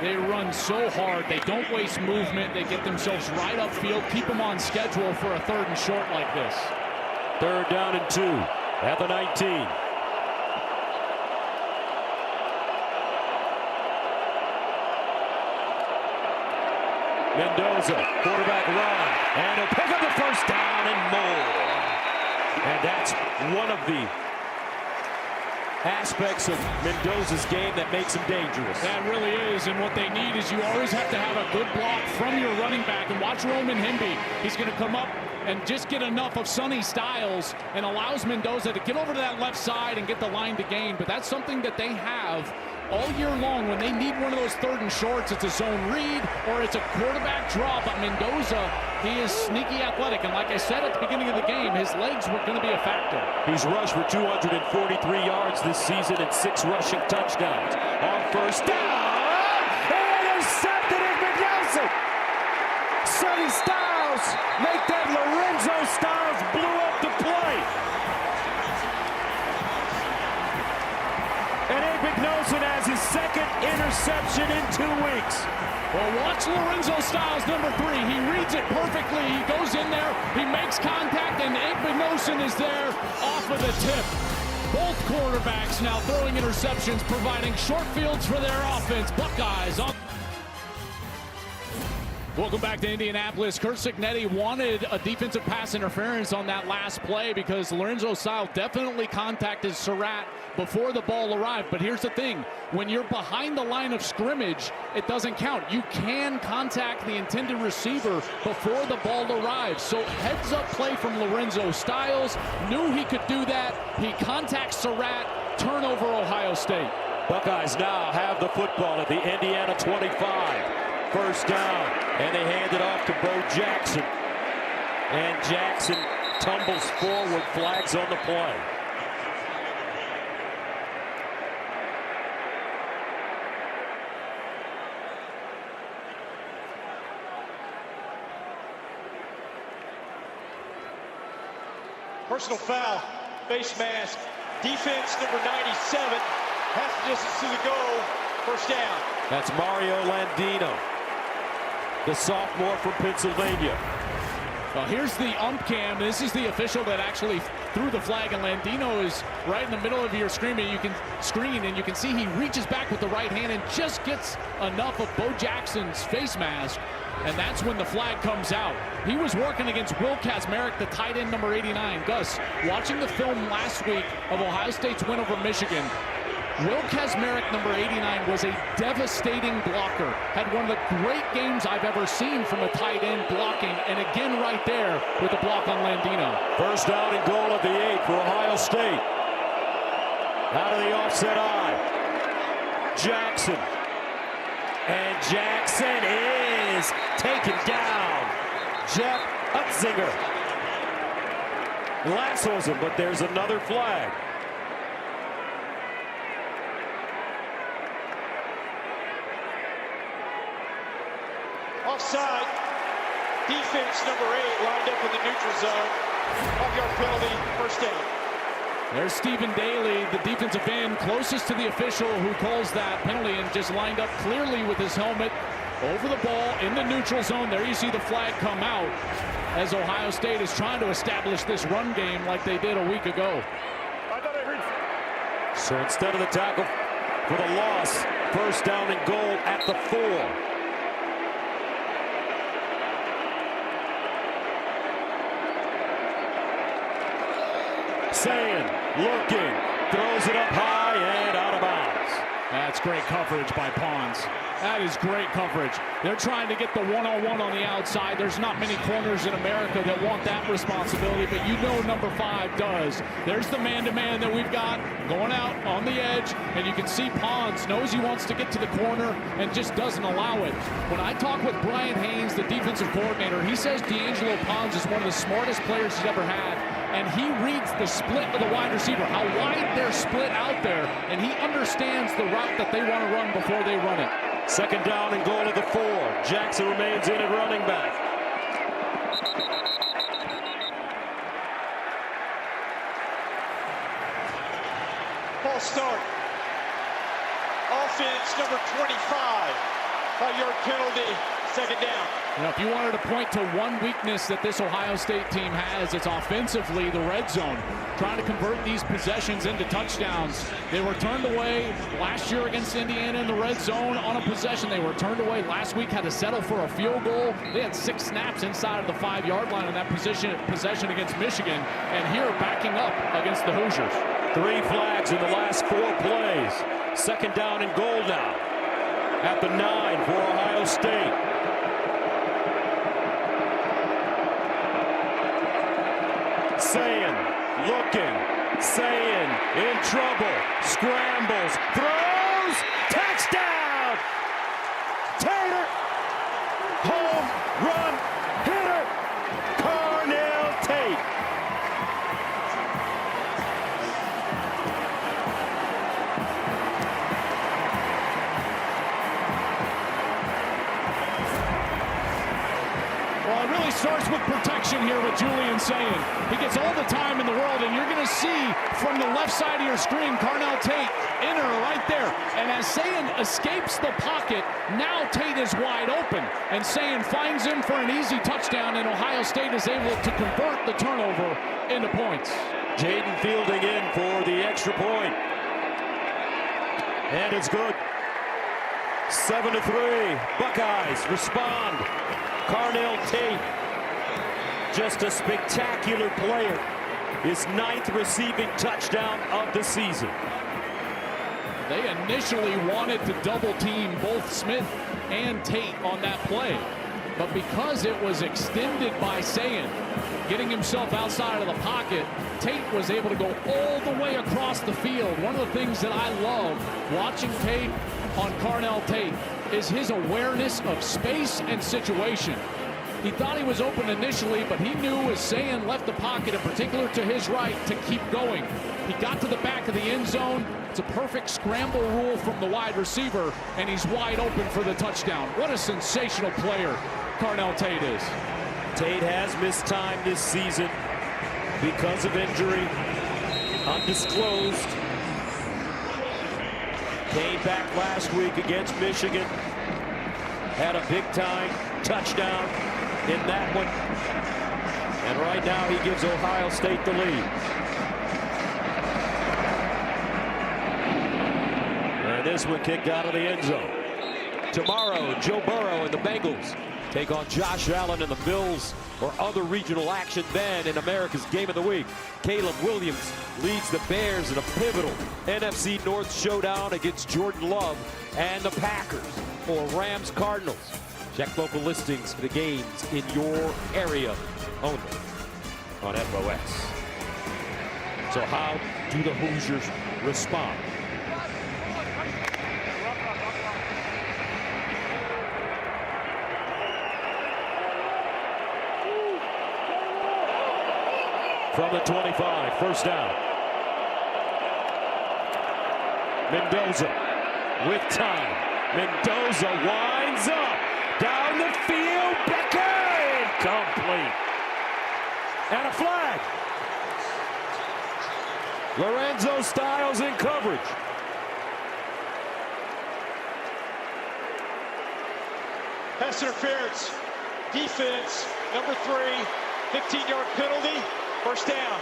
they run so hard. They don't waste movement. They get themselves right upfield, keep them on schedule for a 3rd and short like this. 3rd down and 2 at the 19. Mendoza, quarterback run, and he'll pick up the first down and more. And that's one of the aspects of Mendoza's game that makes him dangerous. That really is, and what they need is you always have to have a good block from your running back. And watch Roman Hemby. He's going to come up and just get enough of Sonny Styles and allows Mendoza to get over to that left side and get the line to gain. But that's something that they have all year long. When they need one of those 3rd and shorts, it's a zone read or it's a quarterback draw. But Mendoza, he is sneaky athletic. And like I said at the beginning of the game, his legs were going to be a factor. He's rushed for 243 yards this season and 6 rushing touchdowns. On first down, intercepted is Mendoza. Sonny Styles make that Lorenzo Styles blew up the play. And Abe Ignosin has his 2nd interception in 2 weeks. Well, watch Lorenzo Styles, number 3. He reads it perfectly. He goes in there, he makes contact, and Abe Ignosin is there off of the tip. Both quarterbacks now throwing interceptions, providing short fields for their offense. Buckeyes on. Welcome back to Indianapolis. Curt Cignetti wanted a defensive pass interference on that last play because Lorenzo Styles definitely contacted Surratt before the ball arrived. But here's the thing. When you're behind the line of scrimmage, it doesn't count. You can contact the intended receiver before the ball arrives. So heads up play from Lorenzo Styles. Knew he could do that. He contacts Surratt. Turnover, Ohio State. Buckeyes now have the football at the Indiana 25. First down, and they hand it off to Bo Jackson. And Jackson tumbles forward, flags on the play. Personal foul, face mask, defense number 97, half the distance to the goal, first down. That's Mario Landino, the sophomore from Pennsylvania. Well, here's the ump cam. This is the official that actually threw the flag, and Landino is right in the middle of your screen, and you can see he reaches back with the right hand and just gets enough of Bo Jackson's face mask, and that's when the flag comes out. He was working against Will Kazmarek, the tight end number 89. Gus, watching the film last week of Ohio State's win over Michigan, Will Kazmarek, number 89, was a devastating blocker. Had one of the great games I've ever seen from a tight end blocking, and again right there with the block on Landino. First down and goal at the 8 for Ohio State. Out of the offset eye. Jackson. And Jackson is taken down. Jeff Utzinger lassos him, but there's another flag. Offside. Defense number 8 lined up in the neutral zone. 5-yard penalty, first down. There's Stephen Daly, the defensive end, closest to the official who calls that penalty, and just lined up clearly with his helmet over the ball in the neutral zone. There you see the flag come out as Ohio State is trying to establish this run game like they did a week ago. So instead of the tackle for the loss, first down and goal at the 4. Sayin, looking, throws it up high and out of bounds. That's great coverage by Pons. That is great coverage. They're trying to get the one-on-one on the outside. There's not many corners in America that want that responsibility, but you know number 5 does. There's the man-to-man that we've got going out on the edge, and you can see Pons knows he wants to get to the corner and just doesn't allow it. When I talk with Brian Haynes, the defensive coordinator, he says D'Angelo Pons is one of the smartest players he's ever had, and he reads the split of the wide receiver, how wide they're split out there, and he understands the route that they want to run before they run it. Second down and goal at the 4. Jackson remains in at running back. False start. Offense number 25. 5-yard penalty, Second down. You know, if you wanted to point to one weakness that this Ohio State team has, it's offensively the red zone. Trying to convert these possessions into touchdowns. They were turned away last year against Indiana in the red zone on a possession. They were turned away last week, had to settle for a field goal. They had 6 snaps inside of the 5-yard line in that possession against Michigan. And here backing up against the Hoosiers. 3 flags in the last 4 plays. Second down and goal now at the 9 for Ohio State. Sayin looking, Sayin in trouble, scrambles, throws, touchdown! Tater, home run hitter, Carnell Tate. Well, it really starts with protection here with Julian Sayin. He gets all the time in the world, and you're going to see from the left side of your screen, Carnell Tate in her right there. And as Sayin escapes the pocket, now Tate is wide open. And Sayin finds him for an easy touchdown, and Ohio State is able to convert the turnover into points. Jaden Fielding in for the extra point. And it's good. 7-3. Buckeyes respond. Carnell Tate, just a spectacular player. His 9th receiving touchdown of the season. They initially wanted to double team both Smith and Tate on that play. But because it was extended by Sayin, getting himself outside of the pocket, Tate was able to go all the way across the field. One of the things that I love watching Tate on Carnell Tate is his awareness of space and situation. He thought he was open initially, but he knew as Sayin left the pocket, in particular to his right, to keep going. He got to the back of the end zone. It's a perfect scramble rule from the wide receiver, and he's wide open for the touchdown. What a sensational player Carnell Tate is. Tate has missed time this season because of injury, undisclosed. Came back last week against Michigan. Had a big-time touchdown in that one. And right now he gives Ohio State the lead. And this one kicked out of the end zone. Tomorrow, Joe Burrow and the Bengals take on Josh Allen and the Bills for other regional action. Then in America's Game of the Week, Caleb Williams leads the Bears in a pivotal NFC North showdown against Jordan Love and the Packers for Rams Cardinals. Check local listings for the games in your area only on FOS. So how do the Hoosiers respond? From the 25, first down. Mendoza with time. Mendoza winds up. Down the field, Becker, incomplete. And a flag. Lorenzo Styles in coverage. Pass interference. Defense, number 3, 15-yard penalty. First down.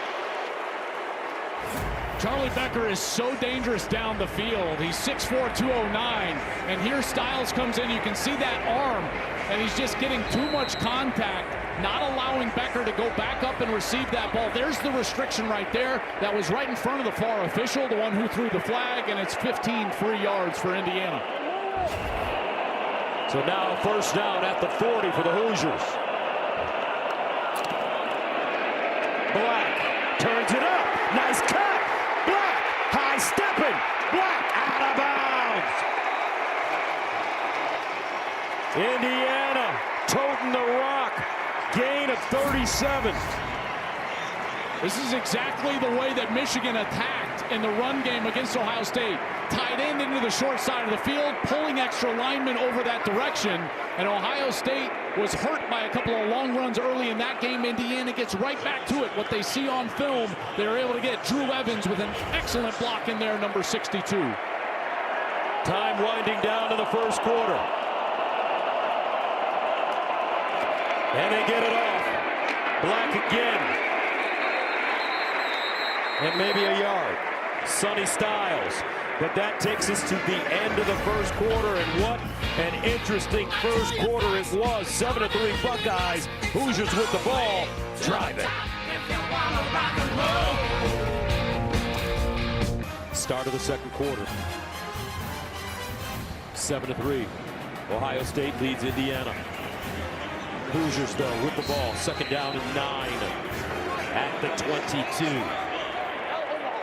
Charlie Becker is so dangerous down the field. He's 6'4", 209. And here Styles comes in. You can see that arm. And he's just getting too much contact, not allowing Becker to go back up and receive that ball. There's the restriction right there. That was right in front of the far official, the one who threw the flag, and it's 15 free yards for Indiana. So now first down at the 40 for the Hoosiers. Black turns it up. Nice cut. Black high stepping. Black out of bounds. Indiana toting the rock. Gain of 37. This is exactly the way that Michigan attacked in the run game against Ohio State. Tight end into the short side of the field, pulling extra linemen over that direction. And Ohio State was hurt by a couple of long runs early in that game. Indiana gets right back to it. What they see on film, they were able to get Drew Evans with an excellent block in there, number 62. Time winding down to the first quarter. And they get it off. Black again. And maybe a yard. Sonny Styles. But that takes us to the end of the first quarter, and what an interesting first quarter it was. 7-3 Buckeyes. Hoosiers with the ball. Drive it. Start of the second quarter. 7-3. Ohio State leads Indiana. Hoosiers, though, with the ball. Second down and 9 at the 22.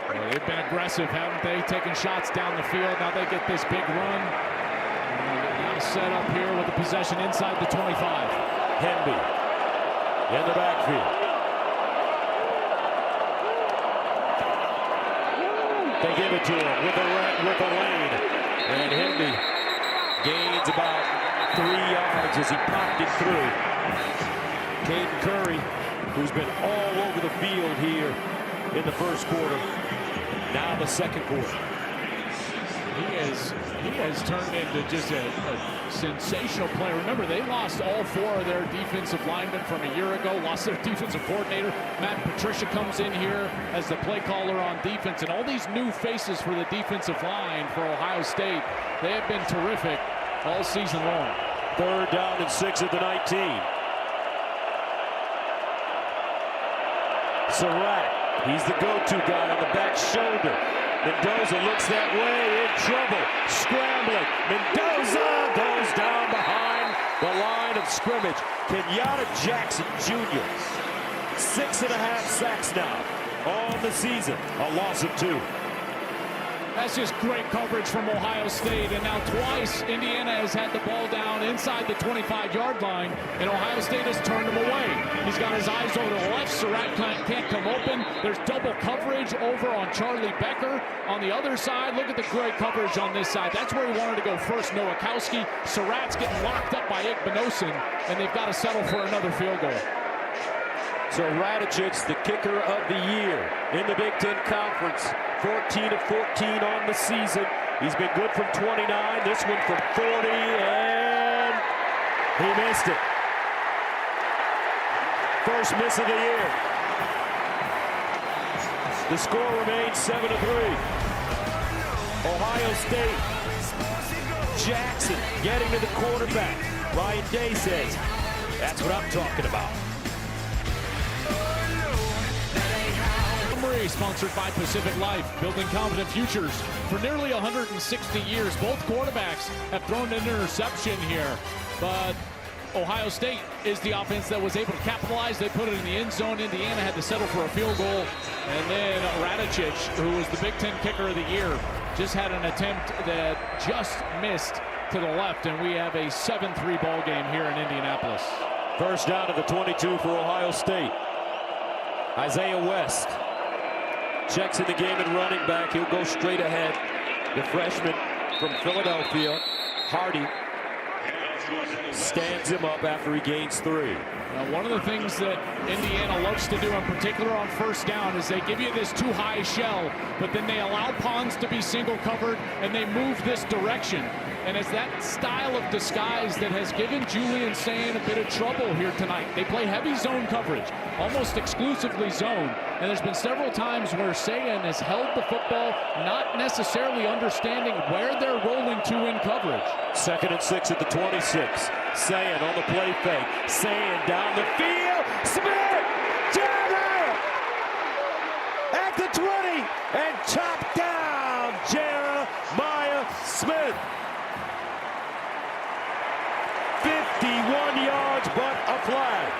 Well, they've been aggressive, haven't they? Taking shots down the field. Now they get this big run. Now set up here with the possession inside the 25. Hemby in the backfield. They give it to him with a lane. And Hemby gains about 3 yards as he popped it through. Caden Curry, who's been all over the field here in the first quarter. Now the second quarter. He has turned into just a sensational player. Remember, they lost all 4 of their defensive linemen from a year ago, lost their defensive coordinator. Matt Patricia comes in here as the play caller on defense, and all these new faces for the defensive line for Ohio State. They have been terrific all season long. Third down and 6 at the 19. Surratt, he's the go-to guy on the back shoulder. Mendoza looks that way, in trouble, scrambling. Mendoza goes down behind the line of scrimmage. Kenyatta Jackson Jr. 6.5 sacks now on the season, a loss of 2. That's just great coverage from Ohio State, and now twice Indiana has had the ball down inside the 25-yard line, and Ohio State has turned him away. He's got his eyes over to the left. Surratt can't come open. There's double coverage over on Charlie Becker on the other side. Look at the great coverage on this side. That's where he wanted to go first, Nowakowski. Surratt's getting locked up by Igbinosun, and they've got to settle for another field goal. So Radicic, the kicker of the year in the Big Ten Conference, 14 of 14 on the season. He's been good from 29, this one from 40, and he missed it. First miss of the year. The score remains 7-3. Ohio State. Jackson getting to the quarterback. Ryan Day says, that's what I'm talking about. Sponsored by Pacific Life, building confident futures. For nearly 160 years, both quarterbacks have thrown an interception here, but Ohio State is the offense that was able to capitalize. They put it in the end zone. Indiana had to settle for a field goal, and then Radicic, who was the Big Ten kicker of the year, just had an attempt that just missed to the left, and we have a 7-3 ball game here in Indianapolis. First down to the 22 for Ohio State. Isaiah West checks in the game and running back. He'll go straight ahead. The freshman from Philadelphia, Hardy, stands him up after he gains 3. Now, one of the things that Indiana loves to do, in particular on first down, is they give you this too high shell, but then they allow Pons to be single covered, and they move this direction. And it's that style of disguise that has given Julian Sayin a bit of trouble here tonight. They play heavy zone coverage, almost exclusively zone. And there's been several times where Sayin has held the football, not necessarily understanding where they're rolling to in coverage. 2nd and 6 at the 26. Sayin on the play fake. Sayin down the field. Smith! Jeremiah! At the 20! And chopped down Jeremiah Smith. 51 yards, but a flag.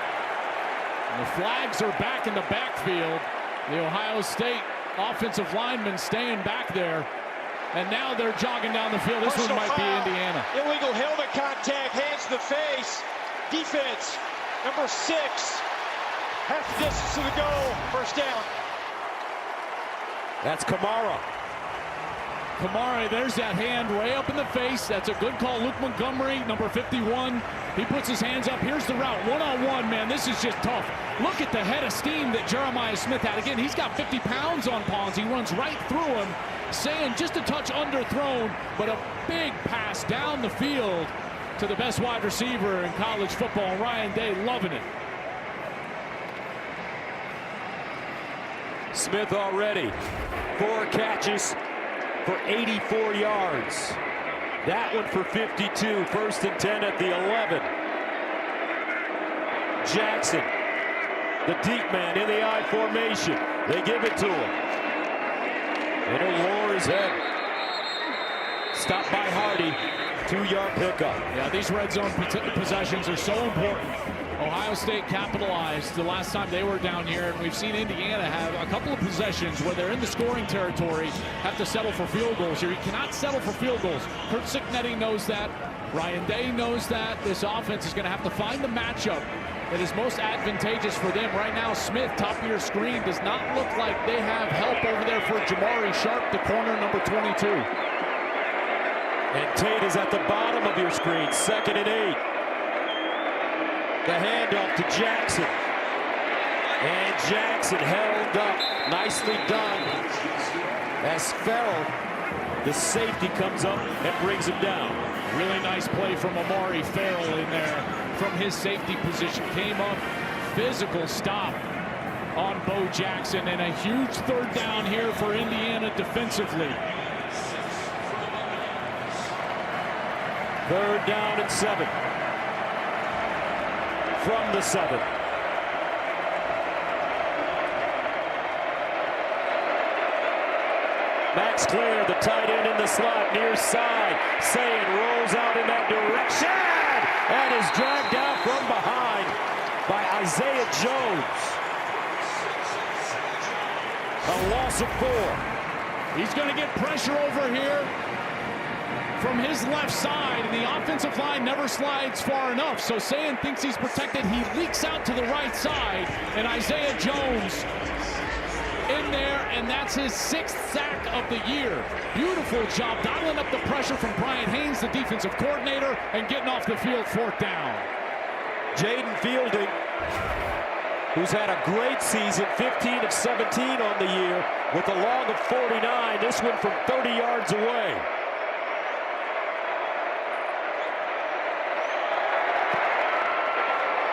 And the flags are back in the backfield. The Ohio State offensive linemen staying back there. And now they're jogging down the field. This one might be Indiana. Illegal helmet contact, hands to the face. Defense, number 6. Half the distance to the goal. First down. That's Kamara. Kamara, there's that hand way up in the face. That's a good call. Luke Montgomery, number 51. He puts his hands up. Here's the route. One-on-one, man. This is just tough. Look at the head of steam that Jeremiah Smith had. Again, he's got 50 pounds on Pons. He runs right through him. Sayin just a touch underthrown, but a big pass down the field. to the best wide receiver in college football, Ryan Day, loving it. Smith already 4 catches for 84 yards. That one for 52. 1st and 10 at the 11. Jackson, the deep man in the I formation. They give it to him. And he'll lower his head. Stopped by Hardy. 2-yard pickup. Yeah, these red zone possessions are so important. Ohio State capitalized the last time they were down here, and we've seen Indiana have a couple of possessions where they're in the scoring territory, have to settle for field goals here. You cannot settle for field goals. Curt Cignetti knows that. Ryan Day knows that. This offense is going to have to find the matchup that is most advantageous for them. Right now, Smith, top of your screen, does not look like they have help over there for Jamari Sharp, the corner, number 22. And Tate is at the bottom of your screen. 2nd and 8. The handoff to Jackson. And Jackson held up. Nicely done. As Farrell, the safety, comes up and brings him down. Really nice play from Amari Farrell in there from his safety position. Came up, physical stop on Bo Jackson, and a huge 3rd down here for Indiana defensively. 3rd down and 7. From the 7. Max Clear, the tight end in the slot, near side. Sayin rolls out in that direction and is dragged down from behind by Isaiah Jones. A loss of 4. He's going to get pressure over here from his left side, and the offensive line never slides far enough. So Sayin thinks he's protected. He leaks out to the right side, and Isaiah Jones in there, and that's his 6th sack of the year. Beautiful job dialing up the pressure from Brian Haynes, the defensive coordinator, and getting off the field. 4th down. Jaden Fielding, who's had a great season, 15 of 17 on the year with a log of 49. This one from 30 yards away.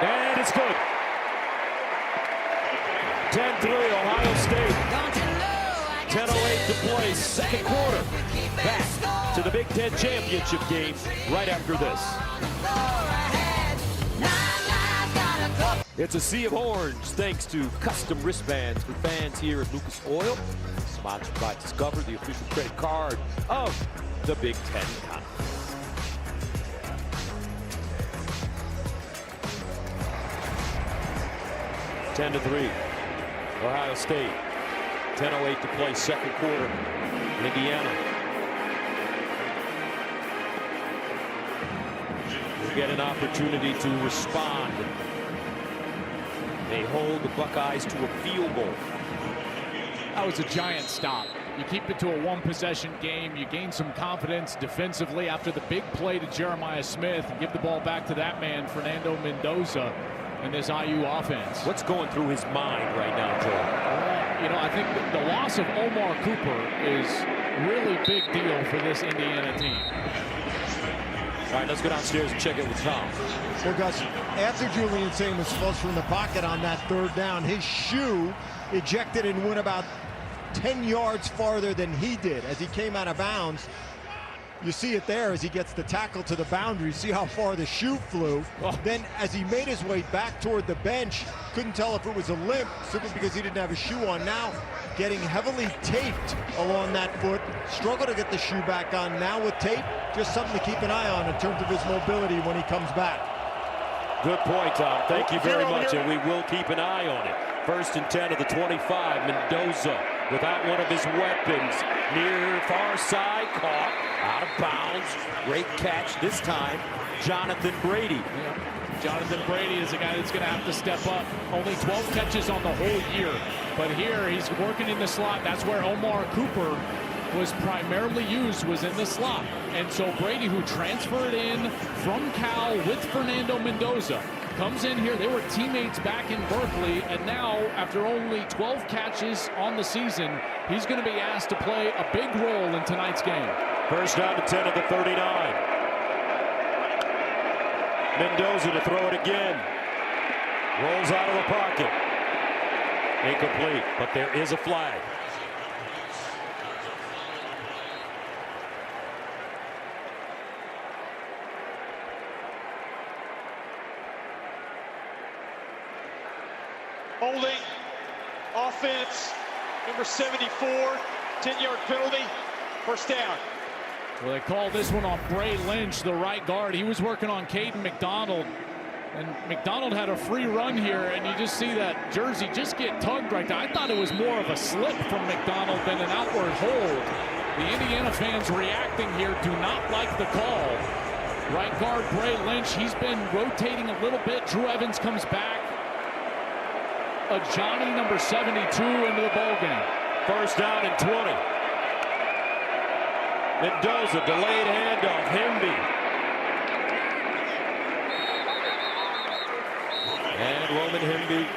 And it's good. 10-3, Ohio State. 10:08 to play, 2nd quarter. Back to the Big Ten Championship game right after this. It's a sea of orange thanks to custom wristbands for fans here at Lucas Oil. Sponsored by Discover, the official credit card of the Big Ten Conference. Ten to 3, Ohio State. 10:08 to play, 2nd quarter. Indiana. Get an opportunity to respond. They hold the Buckeyes to a field goal. That was a giant stop. You keep it to a 1-possession game. You gain some confidence defensively after the big play to Jeremiah Smith. And give the ball back to that man, Fernando Mendoza, in this IU offense. What's going through his mind right now, Joe? You know, I think the loss of Omar Cooper is really big deal for this Indiana team. All right, let's go downstairs and check it with Tom. Well, Gus, after Julian Sayin was flushed from the pocket on that 3rd down, his shoe ejected and went about 10 yards farther than he did as he came out of bounds. You see it there as he gets the tackle to the boundary. See how far the shoe flew. Then as he made his way back toward the bench, couldn't tell if it was a limp simply because he didn't have a shoe on. Now getting heavily taped along that foot. Struggle to get the shoe back on. Now with tape, just something to keep an eye on in terms of his mobility when he comes back. Good point, Tom. Thank you very much, and we will keep an eye on it. 1st and 10 of the 25. Mendoza without one of his weapons. Near far side, caught out of bounds. Great catch this time. Jonathan Brady. Yeah. Jonathan Brady is a guy that's going to have to step up. Only 12 catches on the whole year. But here he's working in the slot. That's where Omar Cooper was primarily used, was in the slot. And so Brady, who transferred in from Cal with Fernando Mendoza, comes in here. They were teammates back in Berkeley, and now after only 12 catches on the season, he's going to be asked to play a big role in tonight's game. 1st down to 10 of the 39. Mendoza to throw it again. Rolls out of the pocket. Incomplete, but there is a flag. Holding, offense, number 74, 10-yard penalty, first down. Well, they call this one on Bray Lynch, the right guard. He was working on Caden McDonald. And McDonald had a free run here, and you just see that jersey just get tugged right there. I thought it was more of a slip from McDonald than an outward hold. The Indiana fans reacting here do not like the call. Right guard Bray Lynch, he's been rotating a little bit. Drew Evans comes back. Johnny, number 72, into the ball game. First down and 20. Mendoza, delayed handoff. Hemby. And Roman Hemby.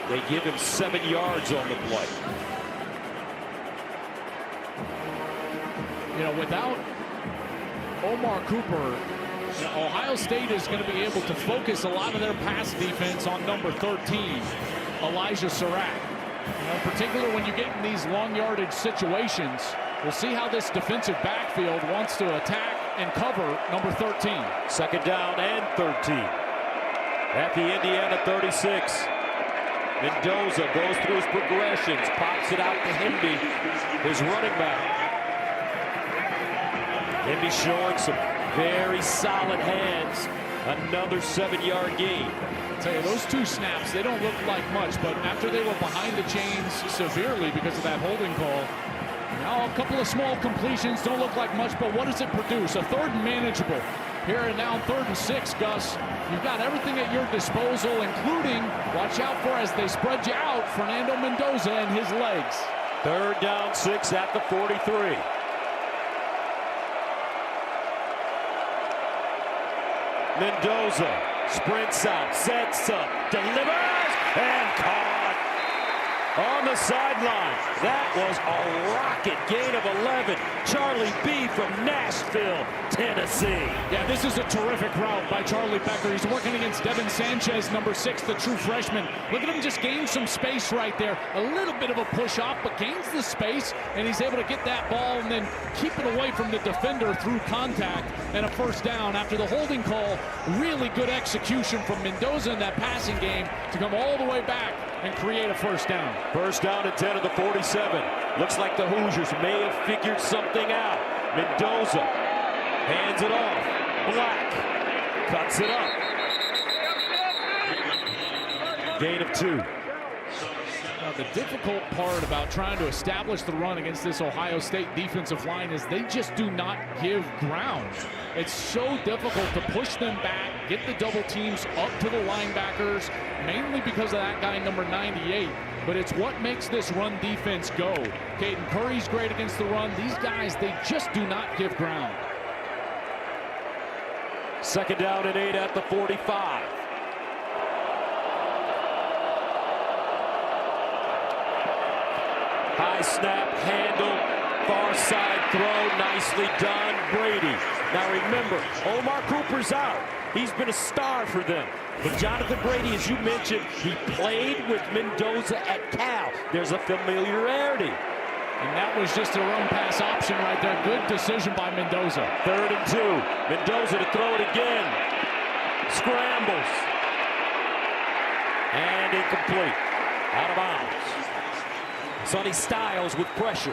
They give him 7 yards on the play. You know, without Omar Cooper, Ohio State is going to be able to focus a lot of their pass defense on number 13, Elijah Surratt. You know, particularly when you get in these long yardage situations, we'll see how this defensive backfield wants to attack and cover number 13. Second down and 13 at the Indiana 36. Mendoza goes through his progressions, pops it out to Hemby, his running back. Hemby showing some very solid hands. Another 7-yard gain. I'll tell you, those 2 snaps, they don't look like much, but after they were behind the chains severely because of that holding call, now a couple of small completions don't look like much, but what does it produce? A third and manageable. Here and now, 3rd and 6, Gus. You've got everything at your disposal, including, watch out for, as they spread you out, Fernando Mendoza and his legs. 3rd down, 6 at the 43. Mendoza sprints out, sets up, delivers, and caught on the sideline. That was a rocket gain of 11. Charlie B from Nashville, Tennessee. Yeah, this is a terrific route by Charlie Becker. He's working against Devin Sanchez, number 6, the true freshman. Look at him just gain some space right there. A little bit of a push off, but gains the space, and he's able to get that ball and then keep it away from the defender through contact and a first down. After the holding call, really good execution from Mendoza in that passing game to come all the way back and create a first down. First down and 10 of the 47. Looks like the Hoosiers may have figured something out. Mendoza hands it off. Black cuts it up. Gain of 2. Now, the difficult part about trying to establish the run against this Ohio State defensive line is they just do not give ground. It's so difficult to push them back, get the double teams up to the linebackers, mainly because of that guy, number 98. But it's what makes this run defense go. Caden Curry's great against the run. These guys, they just do not give ground. Second down and 8 at the 45. High snap, handle, far side throw, nicely done, Brady. Now remember, Omar Cooper's out. He's been a star for them. But Jonathan Brady, as you mentioned, he played with Mendoza at Cal. There's a familiarity. And that was just a run pass option right there. Good decision by Mendoza. 3rd and 2. Mendoza to throw it again. Scrambles. And incomplete. Out of bounds. Sonny Styles with pressure.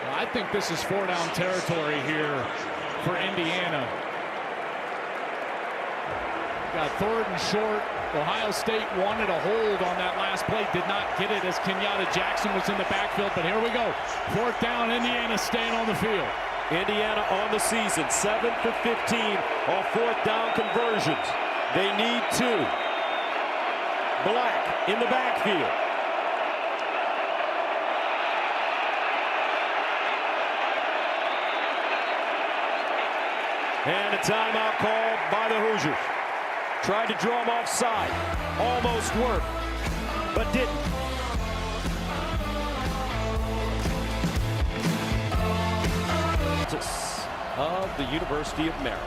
Well, I think this is 4-down territory here for Indiana. Got 3rd and short. Ohio State wanted a hold on that last play. Did not get it as Kenyatta Jackson was in the backfield. But here we go. 4th down, Indiana staying on the field. Indiana on the season, 7 for 15 on 4th down conversions. They need 2. Black in the backfield. And a timeout called by the Hoosiers. Tried to draw him offside. Almost worked, but didn't. of the University of Maryland.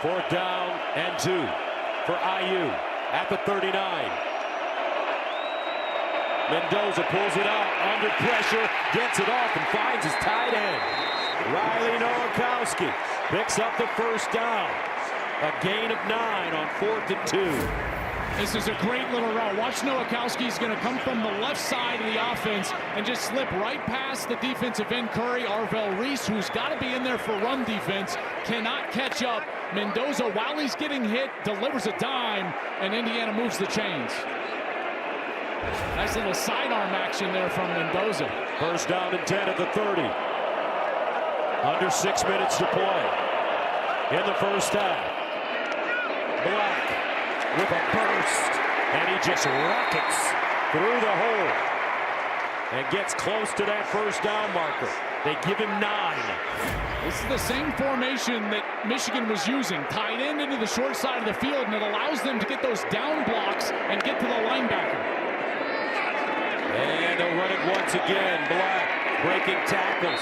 4th down and 2 for IU at the 39. Mendoza pulls it out under pressure, gets it off and finds his tight end. Riley Nowakowski picks up the 1st down. A gain of 9 on 4th and 2. This is a great little route. Watch Nowakowski. He's going to come from the left side of the offense and just slip right past the defensive end Curry. Arvell Reese, who's got to be in there for run defense, cannot catch up. Mendoza, while he's getting hit, delivers a dime, and Indiana moves the chains. Nice little sidearm action there from Mendoza. 1st down and 10 at the 30. Under 6 minutes to play in the 1st half. Black with a burst, and he just rockets through the hole and gets close to that 1st down marker. They give him 9. This is the same formation that Michigan was using. Tight end into the short side of the field, and it allows them to get those down blocks and get to the linebacker. And they'll run it once again. Black breaking tackles.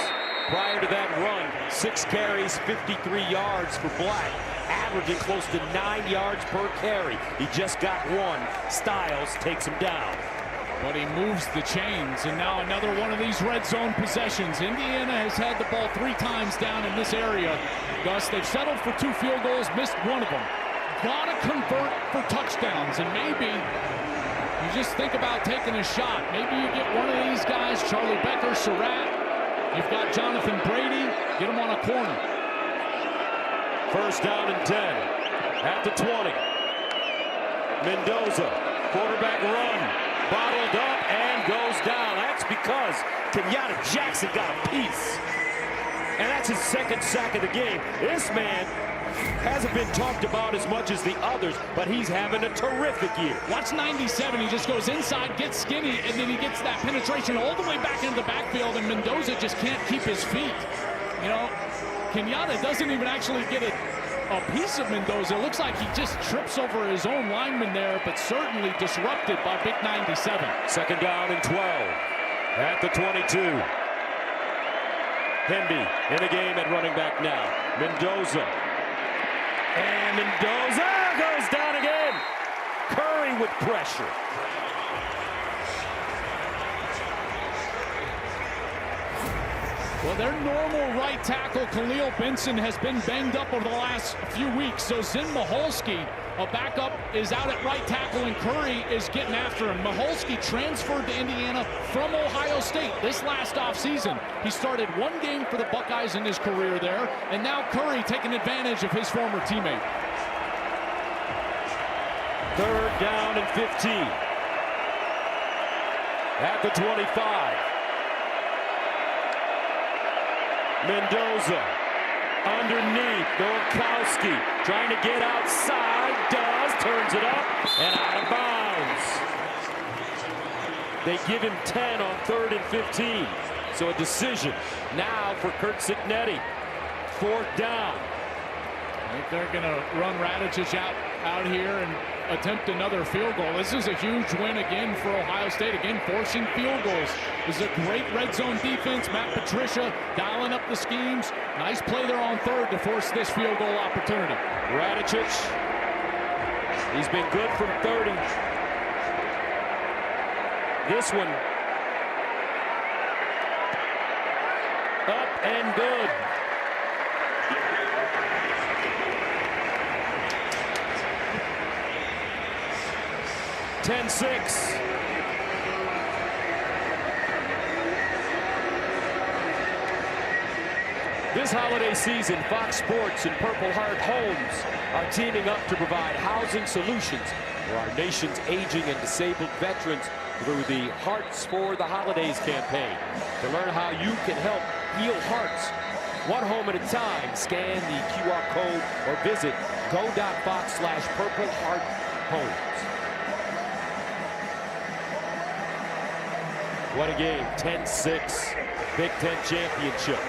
Prior to that run, 6 carries, 53 yards for Black, averaging close to 9 yards per carry. He just got 1. Styles takes him down. But he moves the chains, and now another one of these red zone possessions. Indiana has had the ball 3 times down in this area. Gus, they've settled for 2 field goals, missed 1 of them. Gotta convert for touchdowns, and maybe you just think about taking a shot. Maybe you get one of these guys, Charlie Becker, Surratt. You've got Jonathan Brady. Get him on a corner. 1st down and 10 at the 20. Mendoza, quarterback run, bottled up and goes down. That's because Kenyatta Jackson got a piece. And that's his 2nd sack of the game. This man hasn't been talked about as much as the others, but he's having a terrific year. Watch 97. He just goes inside, gets skinny, and then he gets that penetration all the way back into the backfield, and Mendoza just can't keep his feet. You know, Kenyatta doesn't even actually get a piece of Mendoza. It looks like he just trips over his own lineman there, but certainly disrupted by big 97. 2nd down and 12 at the 22. Hemby in the game at running back now. Mendoza. And Mendoza goes down again. Curry with pressure. Well, their normal right tackle, Khalil Benson, has been banged up over the last few weeks. So Zen Michalski, a backup, is out at right tackle, and Curry is getting after him. Michalski transferred to Indiana from Ohio State this last offseason. He started 1 game for the Buckeyes in his career there, and now Curry taking advantage of his former teammate. 3rd down and 15 at the 25. Mendoza underneath. Nowakowski trying to get outside. Turns it up and out of bounds. They give him 10 on 3rd and 15. So a decision now for Curt Cignetti. 4th down. I think they're going to run Radicic out here and attempt another field goal. This is a huge win again for Ohio State. Again, forcing field goals. This is a great red zone defense. Matt Patricia dialing up the schemes. Nice play there on 3rd to force this field goal opportunity. Radicic, he's been good from 30. This one up and good. (10-6). This holiday season, Fox Sports and Purple Heart Homes are teaming up to provide housing solutions for our nation's aging and disabled veterans through the Hearts for the Holidays campaign. To learn how you can help heal hearts one home at a time, scan the QR code or visit go.fox/Purple Heart Homes. What a game, 10-6, Big Ten championship.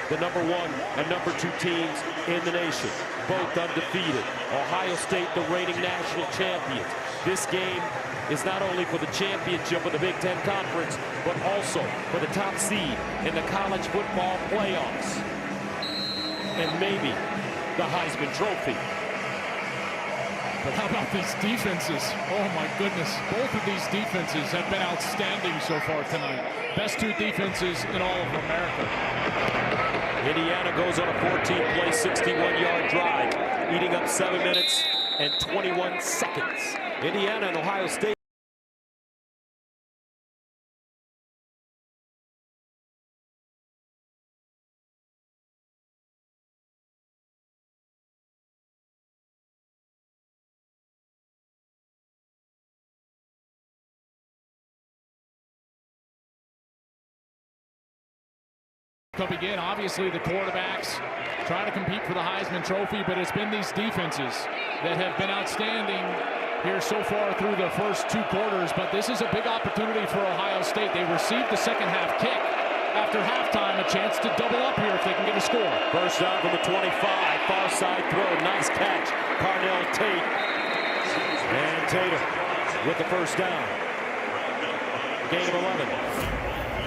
The #1 and #2 teams in the nation, both undefeated. Ohio State, the reigning national champions. This game is not only for the championship of the Big Ten Conference, but also for the top seed in the college football playoffs. And maybe the Heisman Trophy. But how about these defenses? Oh my goodness. Both of these defenses have been outstanding so far tonight. Best two defenses in all of America. Indiana goes on a 14-play, 61-yard drive, eating up 7 minutes and 21 seconds. Indiana and Ohio State. Coming in, obviously the quarterbacks trying to compete for the Heisman Trophy, but it's been these defenses that have been outstanding here so far through the first two quarters. But this is a big opportunity for Ohio State. They received the second half kick. After halftime, a chance to double up here if they can get a score. First down from the 25, far side throw, nice catch. Carnell Tate. And Tatum with the first down. Gain of 11.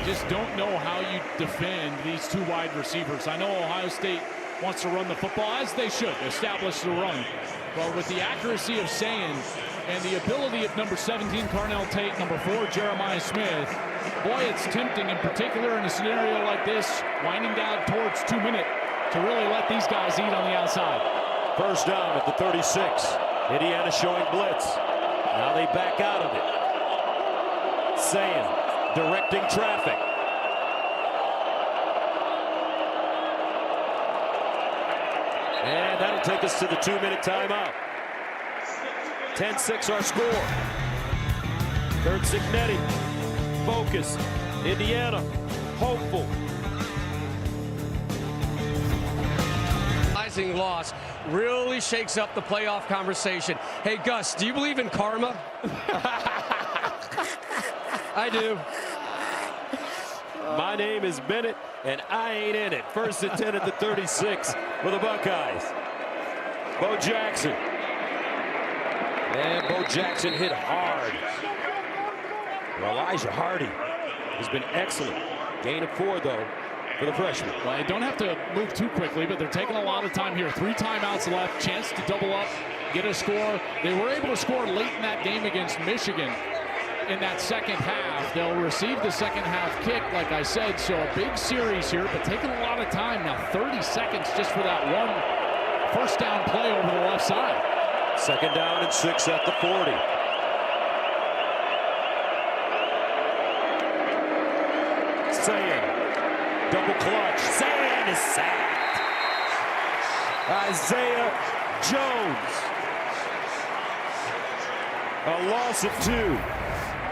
Just don't know how you defend these two wide receivers. I know Ohio State wants to run the football, as they should, establish the run. But with the accuracy of Sayin and the ability of number 17, Carnell Tate, number 4, Jeremiah Smith, boy, it's tempting, in particular in a scenario like this, winding down towards 2 minutes, to really let these guys eat on the outside. First down at the 36. Indiana showing blitz. Now they back out of it. Sayin directing traffic. And that'll take us to the 2-minute timeout. 10-6 our score. Curt Cignetti, focused. Indiana, hopeful. Loss really shakes up the playoff conversation. Hey, Gus, do you believe in karma? I do. My name is Bennett, and I ain't in it. First and 10 at the 36 for the Buckeyes. Bo Jackson. And Bo Jackson hit hard. Elijah Hardy has been excellent. Gain of 4, though, for the freshman. Well, they don't have to move too quickly, but they're taking a lot of time here. 3 timeouts left, chance to double up, get a score. They were able to score late in that game against Michigan. In that second half, they'll receive the second half kick, like I said, so a big series here, but taking a lot of time now. 30 seconds just for that one first down play over the left side. Second down and 6 at the 40. Sayin, double clutch. Sayin is sacked. Isaiah Jones. A loss of 2.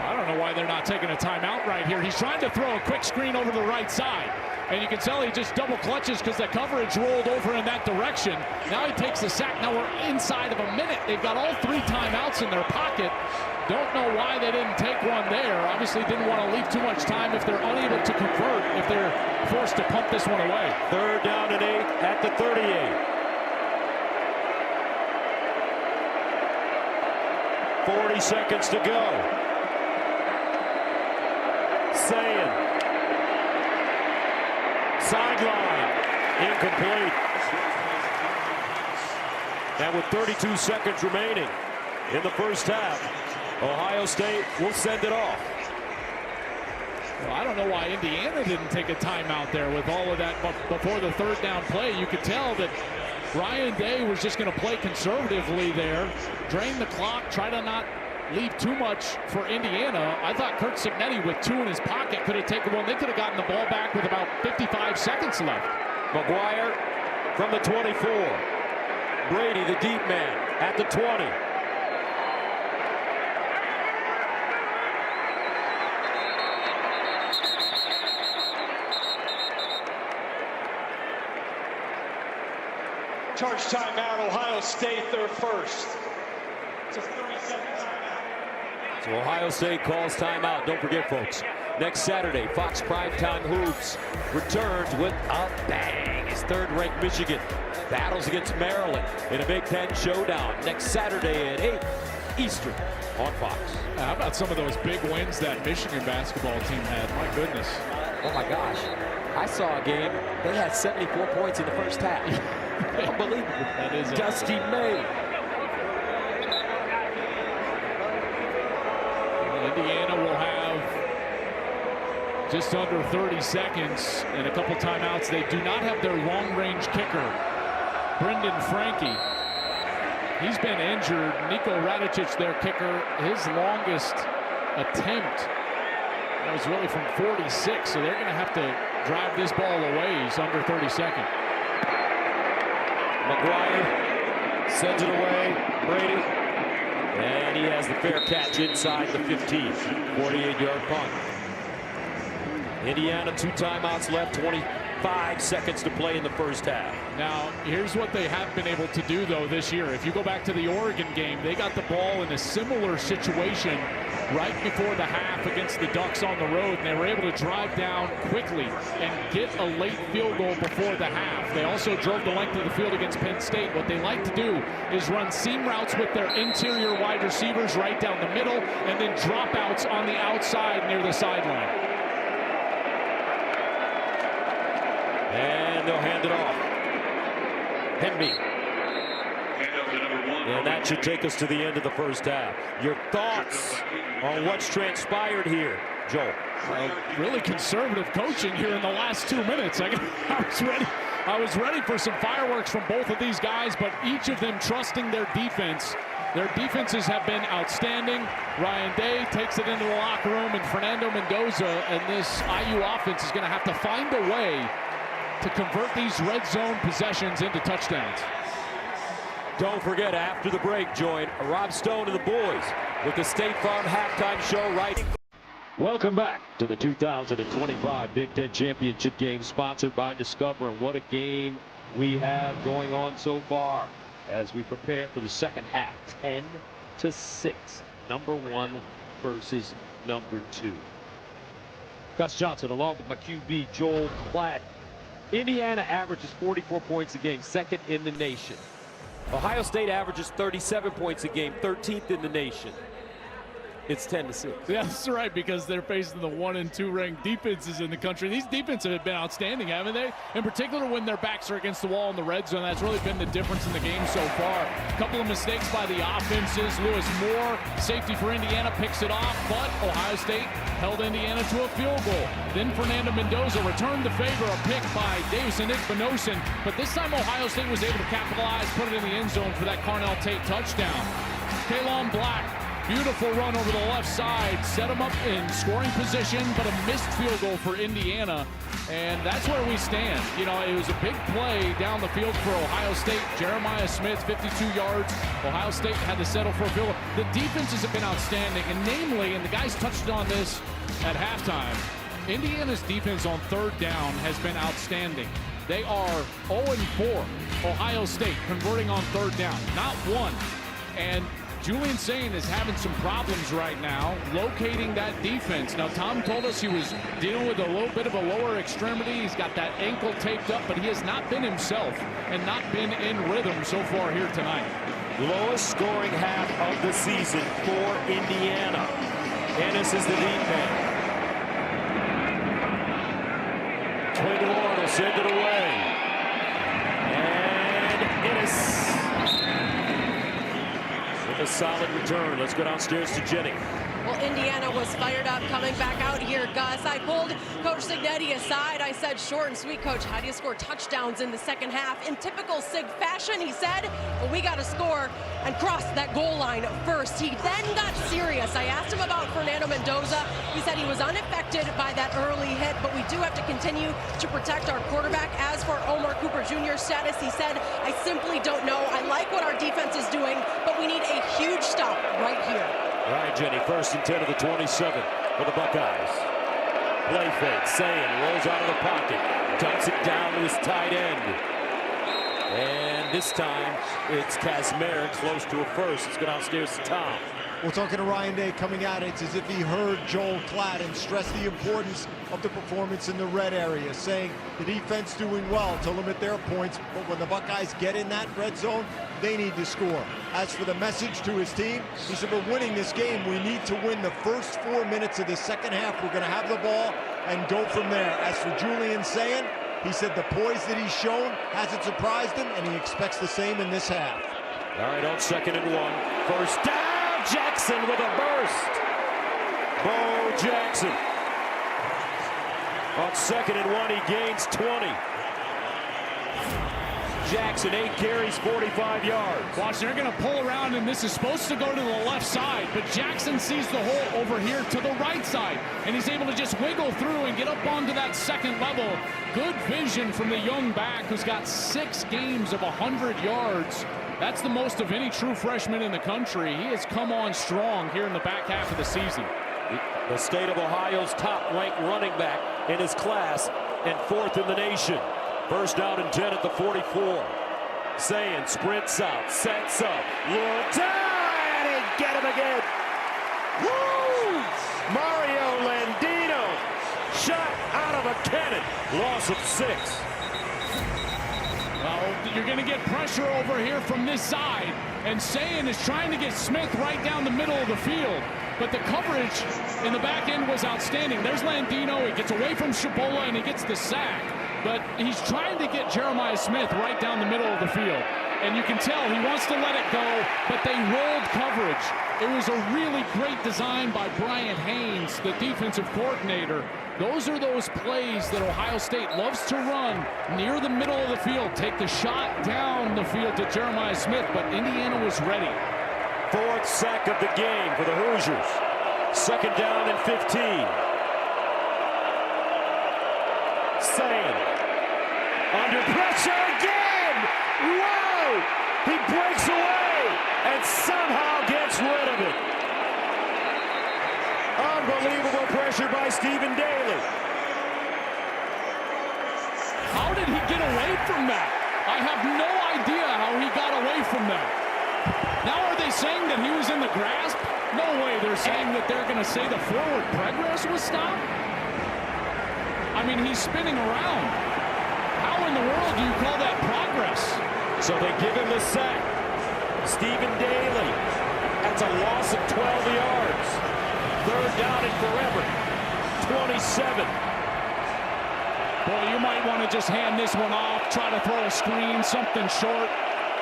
I don't know why they're not taking a timeout right here. He's trying to throw a quick screen over the right side. And you can tell he just double clutches because the coverage rolled over in that direction. Now he takes the sack. Now we're inside of a minute. They've got all 3 timeouts in their pocket. Don't know why they didn't take one there. Obviously didn't want to leave too much time if they're unable to convert, if they're forced to pump this one away. Third down and 8 at the 38. 40 seconds to go. Sayin. Sideline. Incomplete. And with 32 seconds remaining in the first half, Ohio State will send it off. Well, I don't know why Indiana didn't take a timeout there with all of that before the third down play. You could tell that Ryan Day was just going to play conservatively there, drain the clock, try to not leave too much for Indiana. I thought Curt Cignetti with 2 in his pocket could have taken one. They could have gotten the ball back with about 55 seconds left. McGuire from the 24. Brady, the deep man, at the 20. Charge timeout, Ohio State, their first. It's a 30-second timeout. So Ohio State calls timeout. Don't forget, folks, next Saturday, Fox Primetime Hoops returns with a bang. It's third-ranked Michigan battles against Maryland in a Big Ten showdown next Saturday at 8 Eastern. on Fox. How about some of those big wins that Michigan basketball team had? My goodness. Oh my gosh. I saw a game, they had 74 points in the first half. Unbelievable. That is Dusty May. Indiana will have just under 30 seconds and a couple timeouts. They do not have their long-range kicker, Brendan Franke. He's been injured. Niko Radicic, their kicker, his longest attempt, that was really from 46, so they're going to have to drive this ball away. He's under 32nd. McGuire sends it away. Brady. And he has the fair catch inside the 15. 48-yard punt. Indiana, 2 timeouts left, 25 seconds to play in the first half. Now, here's what they have been able to do, though, this year. If you go back to the Oregon game, they got the ball in a similar situation right before the half against the Ducks on the road, and they were able to drive down quickly and get a late field goal before the half. They also drove the length of the field against Penn State. What they like to do is run seam routes with their interior wide receivers right down the middle, and then dropouts on the outside near the sideline. And they'll hand it off. Henby. And that should take us to the end of the first half. Your thoughts on what's transpired here, Joel? Really conservative coaching here in the last 2 minutes. I was ready for some fireworks from both of these guys, but each of them trusting their defense. Their defenses have been outstanding. Ryan Day takes it into the locker room, and Fernando Mendoza and this IU offense is going to have to find a way to convert these red zone possessions into touchdowns. Don't forget, after the break, join Rob Stone and the boys with the State Farm halftime show right. Welcome back to the 2025 Big Ten Championship game, sponsored by Discover. And what a game we have going on so far as we prepare for the second half. 10-6, number 1 versus number 2. Gus Johnson along with my QB Joel Klatt. Indiana averages 44 points a game, second in the nation. Ohio State averages 37 points a game, 13th in the nation. It's 10-6. Yeah, that's right, because they're facing the 1 and 2 ranked defenses in the country. These defenses have been outstanding, haven't they? In particular, when their backs are against the wall in the red zone, that's really been the difference in the game so far. A couple of mistakes by the offenses. Lewis Moore, safety for Indiana, picks it off, but Ohio State held Indiana to a field goal. Then Fernando Mendoza returned the favor, a pick by Davison Igbinosun, but this time Ohio State was able to capitalize, put it in the end zone for that Carnell Tate touchdown. Kalon Black, beautiful run over the left side, set him up in scoring position, but a missed field goal for Indiana, and that's where we stand. You know, it was a big play down the field for Ohio State. Jeremiah Smith, 52 yards. Ohio State had to settle for a field goal. The defenses have been outstanding, and namely, and the guys touched on this at halftime, Indiana's defense on third down has been outstanding. They are 0-4, Ohio State, converting on third down, not one. And Julian Sayin is having some problems right now locating that defense. Now, Tom told us he was dealing with a little bit of a lower extremity. He's got that ankle taped up, but he has not been himself and not been in rhythm so far here tonight. Lowest scoring half of the season for Indiana. Ennis is the deep man. Twin will send it away. And Ennis. A solid return. Let's go downstairs to Jenny. Well, Indiana was fired up coming back out here, Gus. I pulled Coach Signetti aside. I said, short and sweet, Coach, how do you score touchdowns in the second half? In typical Sig fashion, he said, well, we got to score and cross that goal line first. He then got serious. I asked him about Fernando Mendoza. He said he was unaffected by that early hit, but we do have to continue to protect our quarterback. As for Omar Cooper Jr.'s status, he said, I simply don't know. I like what our defense is doing, but we need a huge stop right here. All right, Jenny, 1st and 10 of the 27 for the Buckeyes. Play fake, Sayin rolls out of the pocket, dumps it down to his tight end. And this time, it's Kazmarek close to a first. Let's go downstairs to Tom. Well, talking to Ryan Day coming out, it's as if he heard Joel Klatt and stressed the importance of the performance in the red area, saying the defense doing well to limit their points, but when the Buckeyes get in that red zone, they need to score. As for the message to his team, he said, we're winning this game. We need to win the first 4 minutes of the second half. We're going to have the ball and go from there. As for Julian Sayin, he said the poise that he's shown hasn't surprised him, and he expects the same in this half. All right, on 2nd and 1. First down. Jackson with a burst. Bo Jackson. On 2nd and 1, he gains 20. Jackson, 8 carries, 45 yards. Watch, they're going to pull around, and this is supposed to go to the left side, but Jackson sees the hole over here to the right side, and he's able to just wiggle through and get up onto that second level. Good vision from the young back who's got 6 games of 100 yards. That's the most of any true freshman in the country. He has come on strong here in the back half of the season. The state of Ohio's top-ranked running back in his class and 4th in the nation. First down and 10 at the 44. Sayin sprints out, sets up, looks and he get him again. Woo! Mario Landino shot out of a cannon. Loss of 6. Well, you're going to get pressure over here from this side, and Sayin is trying to get Smith right down the middle of the field, but the coverage in the back end was outstanding. There's Landino. He gets away from Shabola, and he gets the sack, but he's trying to get Jeremiah Smith right down the middle of the field, and you can tell he wants to let it go, but they rolled coverage. It was a really great design by Bryant Haynes, the defensive coordinator. Those are those plays that Ohio State loves to run near the middle of the field. Take the shot down the field to Jeremiah Smith, but Indiana was ready. 4th sack of the game for the Hoosiers. 2nd down and 15. Sayin under pressure again. Whoa! He breaks away and somehow gets rid of it. Unbelievable pressure by Stephen Daly. How did he get away from that? I have no idea how he got away from that. Now are they saying that he was in the grasp? No way. They're saying that they're going to say the forward progress was stopped? I mean, he's spinning around. How in the world do you call that progress? So they give him the sack. Stephen Daly. That's a loss of 12 yards. 3rd down and forever. 27. Boy, you might want to just hand this one off, try to throw a screen, something short.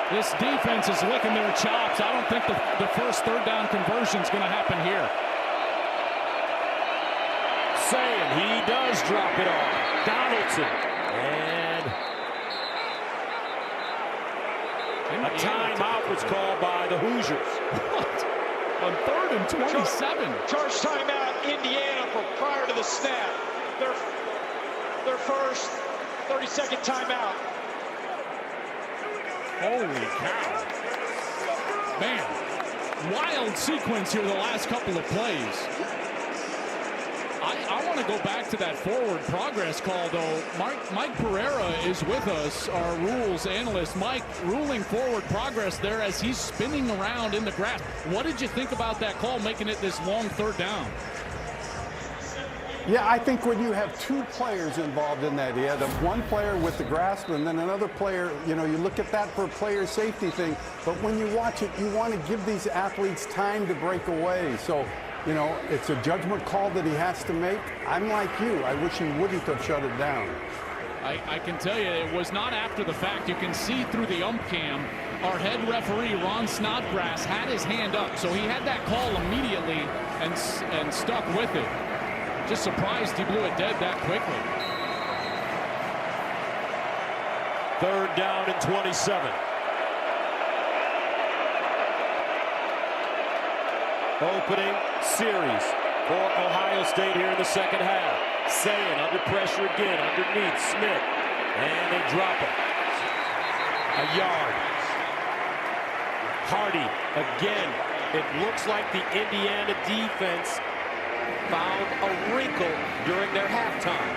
This defense is licking their chops. I don't think the first 3rd down conversion is going to happen here. Sayin he does drop it off. Donaldson. And a timeout was called by the Hoosiers. What? On 3rd and 27. Charge timeout, Indiana, for prior to the snap. Their first 30-second timeout. Holy cow. Man, wild sequence here the last couple of plays. I want to go back to that forward progress call, though. Mike Pereira is with us, our rules analyst. Mike, ruling forward progress there as he's spinning around in the grass. What did you think about that call, making it this long 3rd down? Yeah, I think when you have 2 players involved in that, you had one player with the grasp and then another player, you know, you look at that for a player safety thing, but when you watch it, you want to give these athletes time to break away. So, you know, it's a judgment call that he has to make. I'm like you. I wish he wouldn't have shut it down. I can tell you, it was not after the fact. You can see through the ump cam, our head referee, Ron Snodgrass, had his hand up. So he had that call immediately and stuck with it. Just surprised he blew it dead that quickly. 3rd down and 27. Opening series for Ohio State here in the second half. Sayin under pressure again, underneath Smith. And they drop him. A yard. Hardy again. It looks like the Indiana defense found a wrinkle during their halftime.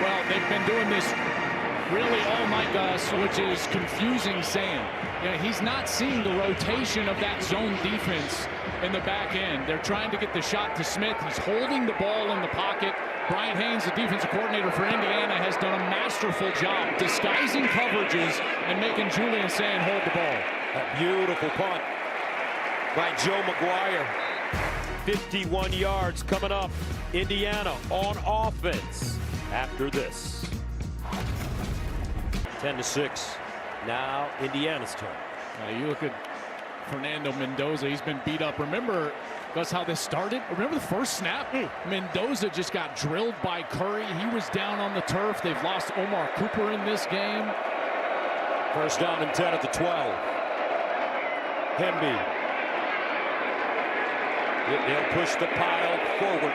Well, they've been doing this really all night, Gus, which is confusing Sayin. You know, he's not seeing the rotation of that zone defense in the back end. They're trying to get the shot to Smith. He's holding the ball in the pocket. Brian Haynes, the defensive coordinator for Indiana, has done a masterful job disguising coverages and making Julian Sayin hold the ball. A beautiful punt by Joe McGuire. 51 yards coming up. Indiana on offense after this. 10-6. Now Indiana's turn. You look at Fernando Mendoza. He's been beat up. Remember, Gus, how this started? Remember the first snap? Mendoza just got drilled by Curry. He was down on the turf. They've lost Omar Cooper in this game. First down and 10 at the 12. Hemby. They'll push the pile forward.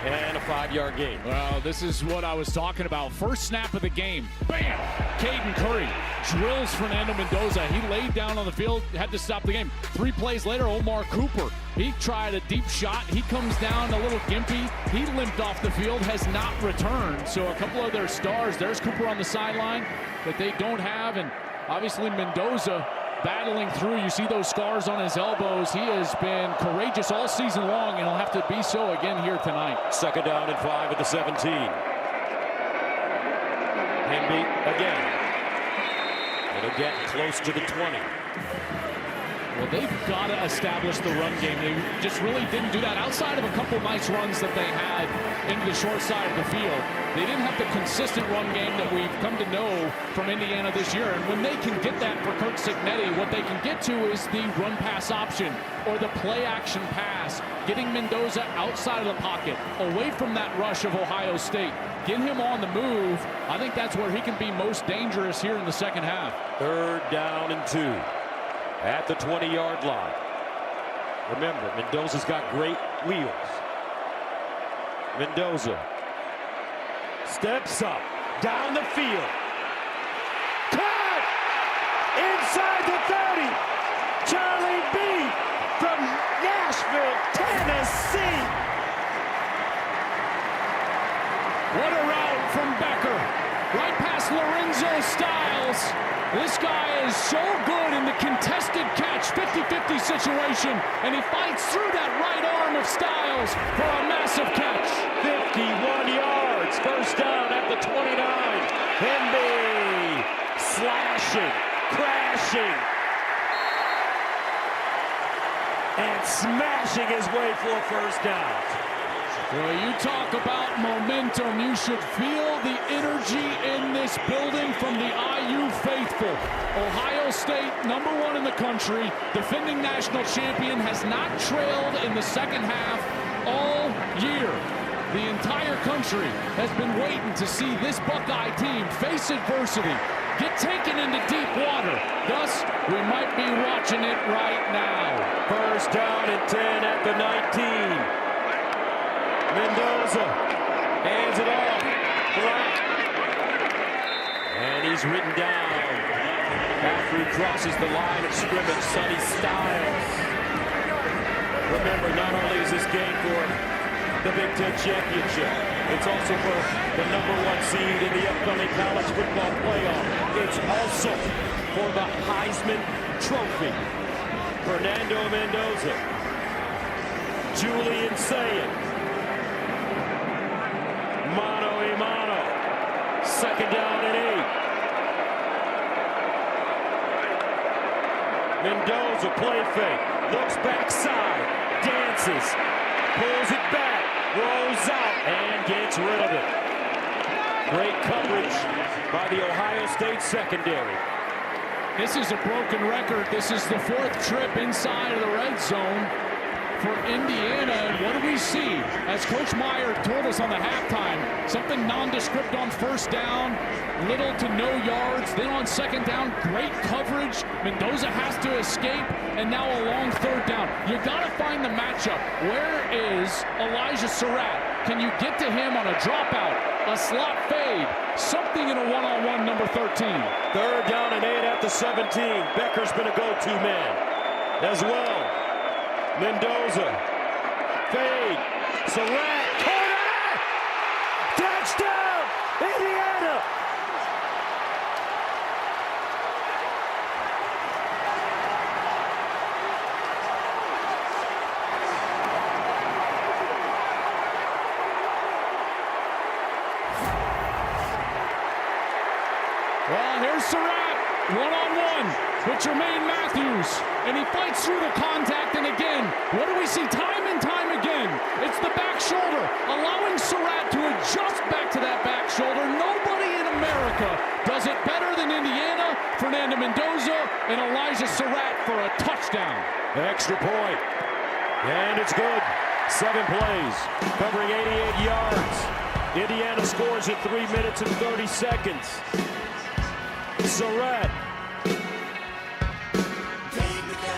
And a 5-yard gain. Well, this is what I was talking about. First snap of the game. Bam! Caden Curry drills Fernando Mendoza. He laid down on the field, had to stop the game. 3 plays later, Omar Cooper. He tried a deep shot. He comes down a little gimpy. He limped off the field, has not returned. So a couple of their stars, there's Cooper on the sideline that they don't have. And obviously Mendoza battling through. You see those scars on his elbows. He has been courageous all season long, and he'll have to be so again here tonight. Second down and 5 at the 17. Hemby again. It'll get close to the 20. Well, they've got to establish the run game. They just really didn't do that outside of a couple nice runs that they had into the short side of the field. They didn't have the consistent run game that we've come to know from Indiana this year. And when they can get that for Curt Cignetti, what they can get to is the run-pass option or the play-action pass, getting Mendoza outside of the pocket, away from that rush of Ohio State. Get him on the move. I think that's where he can be most dangerous here in the second half. Third down and 2 at the 20-yard line. Remember, Mendoza's got great wheels. Mendoza steps up, down the field. Caught! Inside the 30. Charlie B. from Nashville, Tennessee. What a route from Becker. Right past Lorenzo Styles. This guy is so good in the contested catch, 50-50 situation, and he fights through that right arm of Styles for a massive catch. 51 yards, first down at the 29. Hemby slashing, crashing, and smashing his way for a first down. Well, you talk about momentum. You should feel the energy in this building from the IU faithful. Ohio State, #1 in the country, defending national champion, has not trailed in the second half all year. The entire country has been waiting to see this Buckeye team face adversity, get taken into deep water. Thus, we might be watching it right now. First down and 10 at the 19. Mendoza hands it off. Black. And he's ridden down after he crosses the line of scrimmage. Sonny Styles. Remember, not only is this game for the Big Ten Championship, it's also for the #1 seed in the upcoming college football playoff. It's also for the Heisman Trophy. Fernando Mendoza. Julian Sayin. Mano a mano. Second down and 8. Mendoza play fake. Looks backside. Dances. Pulls it back. Rolls out and gets rid of it. Great coverage by the Ohio State secondary. This is a broken record. This is the 4th trip inside of the red zone for Indiana. And what do we see? As Coach Meyer told us on the halftime, something nondescript on first down, little to no yards. Then on second down, great coverage. Mendoza has to escape, and now a long third down. You got to find the matchup. Where is Elijah Surratt? Can you get to him on a dropout, a slot fade, something in a one-on-one number 13? Third down and 8 at the 17. Becker's been a go-to man as well. Mendoza, fade, Surratt, corner, touchdown, Indiana! Well, here's Surratt, one-on-one with Jermaine Matthews, and he fights through the contact, and again, what do we see time and time again? It's the back shoulder, allowing Surratt to adjust back to that back shoulder. Nobody in America does it better than Indiana. Fernando Mendoza and Elijah Surratt for a touchdown. Extra point, and it's good. 7 plays, covering 88 yards. Indiana scores in 3 minutes and 30 seconds. Surratt,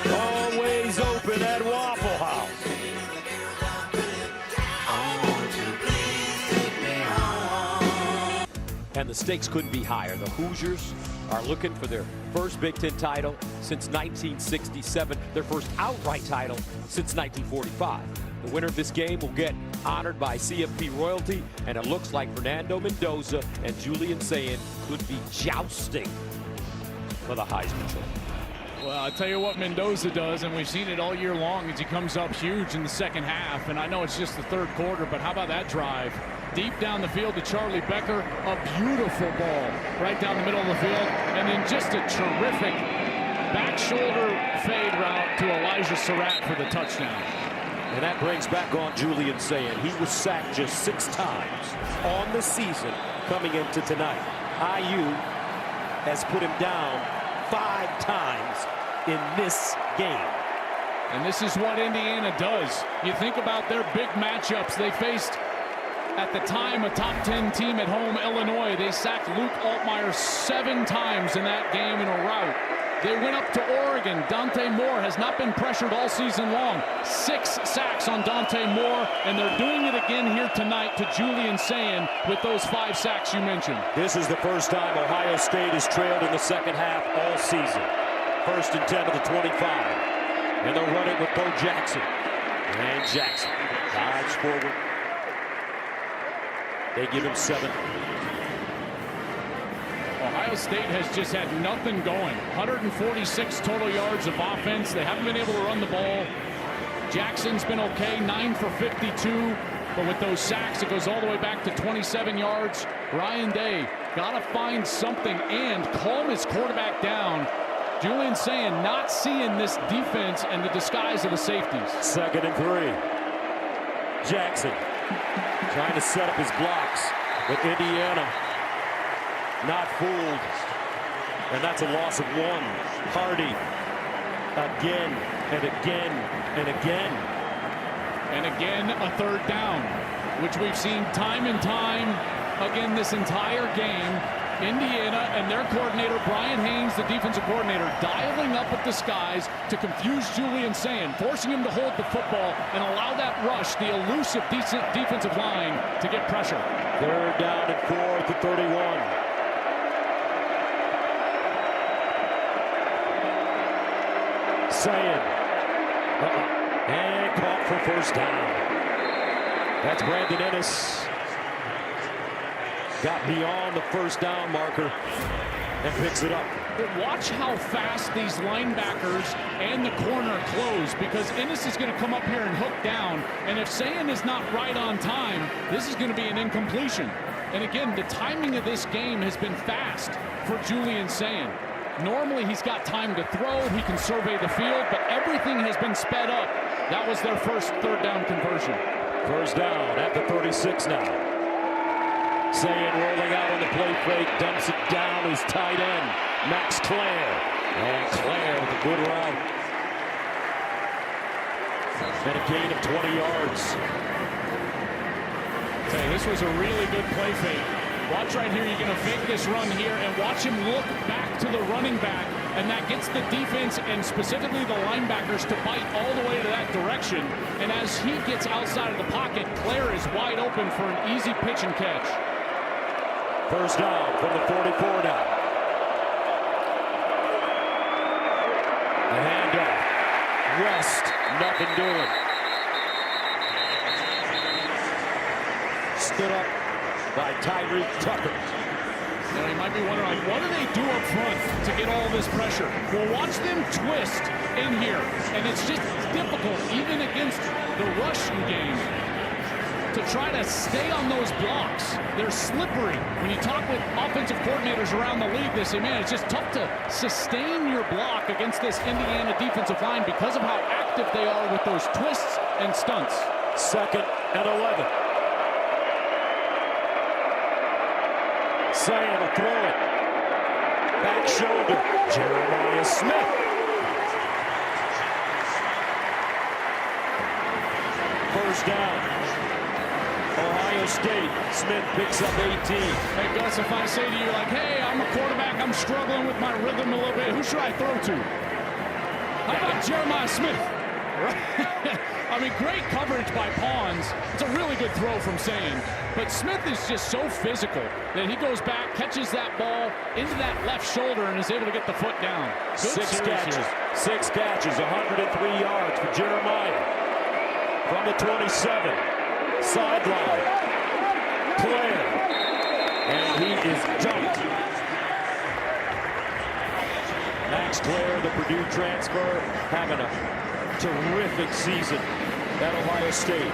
always open at Waffle House. And the stakes couldn't be higher. The Hoosiers are looking for their first Big Ten title since 1967, their first outright title since 1945. The winner of this game will get honored by CFP royalty, and it looks like Fernando Mendoza and Julian Sayin could be jousting for the Heisman Trophy. Well, I'll tell you what Mendoza does, and we've seen it all year long, is he comes up huge in the second half. And I know it's just the third quarter, but how about that drive? Deep down the field to Charlie Becker, a beautiful ball right down the middle of the field, and then just a terrific back shoulder fade route to Elijah Surratt for the touchdown. And that brings back on Julian Sayin. He was sacked just 6 times on the season coming into tonight. IU has put him down 5 times in this game. And this is what Indiana does. You think about their big matchups. They faced, at the time, a top 10 team at home, Illinois. They sacked Luke Altmaier 7 times in that game in a rout. They went up to Oregon. Dante Moore has not been pressured all season long. 6 sacks on Dante Moore, and they're doing it again here tonight to Julian Sayin with those 5 sacks you mentioned. This is the first time Ohio State has trailed in the second half all season. 1st and 10 of the 25. And they'll run it with Bo Jackson. And Jackson dives forward. They give him 7. Ohio State has just had nothing going. 146 total yards of offense. They haven't been able to run the ball. Jackson's been okay, 9 for 52. But with those sacks, it goes all the way back to 27 yards. Ryan Day got to find something and calm his quarterback down. Julian Sayin not seeing this defense and the disguise of the safeties. 2nd and 3. Jackson trying to set up his blocks, but Indiana not fooled. And that's a loss of 1. Hardy again and again and again. And again, a 3rd down, which we've seen time and time again this entire game. Indiana and their coordinator, Brian Haynes, the defensive coordinator, dialing up with the skies to confuse Julian Sayin, forcing him to hold the football and allow that rush, the elusive defensive line, to get pressure. 3rd down and 4 to 31. Sayin. And caught for 1st down. That's Brandon Ennis. Got beyond the 1st down marker and picks it up. But watch how fast these linebackers and the corner close, because Ennis is going to come up here and hook down. And if Sayin is not right on time, this is going to be an incompletion. And again, the timing of this game has been fast for Julian Sayin. Normally he's got time to throw, he can survey the field, but everything has been sped up. That was their first 3rd down conversion. 1st down at the 36 now. Sayin rolling out on the play fake, dumps it down his tight end, Max Clare. And Clare with a good route. And a gain of 20 yards. Okay, this was a really good play fake. Watch right here, you're going to fake this run here and watch him look back to the running back, and that gets the defense and specifically the linebackers to bite all the way to that direction. And as he gets outside of the pocket, Clare is wide open for an easy pitch and catch. 1st down from the 44 now. The handoff. West, nothing doing. Stood up by Tyreek Tucker. Now you might be wondering, what do they do up front to get all this pressure? Well, watch them twist in here, and it's just difficult, even against the rushing game. to try to stay on those blocks. They're slippery. When you talk with offensive coordinators around the league, they say, man, it's just tough to sustain your block against this Indiana defensive line because of how active they are with those twists and stunts. 2nd and 11. Sayin will throw it. Back shoulder. Jeremiah Smith. First down. Ohio State. Smith picks up 18. Hey, Gus, if I say to you, like, hey, I'm a quarterback, I'm struggling with my rhythm a little bit, who should I throw to? How about Jeremiah Smith? I mean, great coverage by Pons. It's a really good throw from Sayin. But Smith is just so physical that he goes back, catches that ball into that left shoulder, and is able to get the foot down. Good 6 catches. Here. 6 catches, 103 yards for Jeremiah. From the 27. Sideline. Claire. And he is dumped. Max Claire, the Purdue transfer, having a terrific season at Ohio State.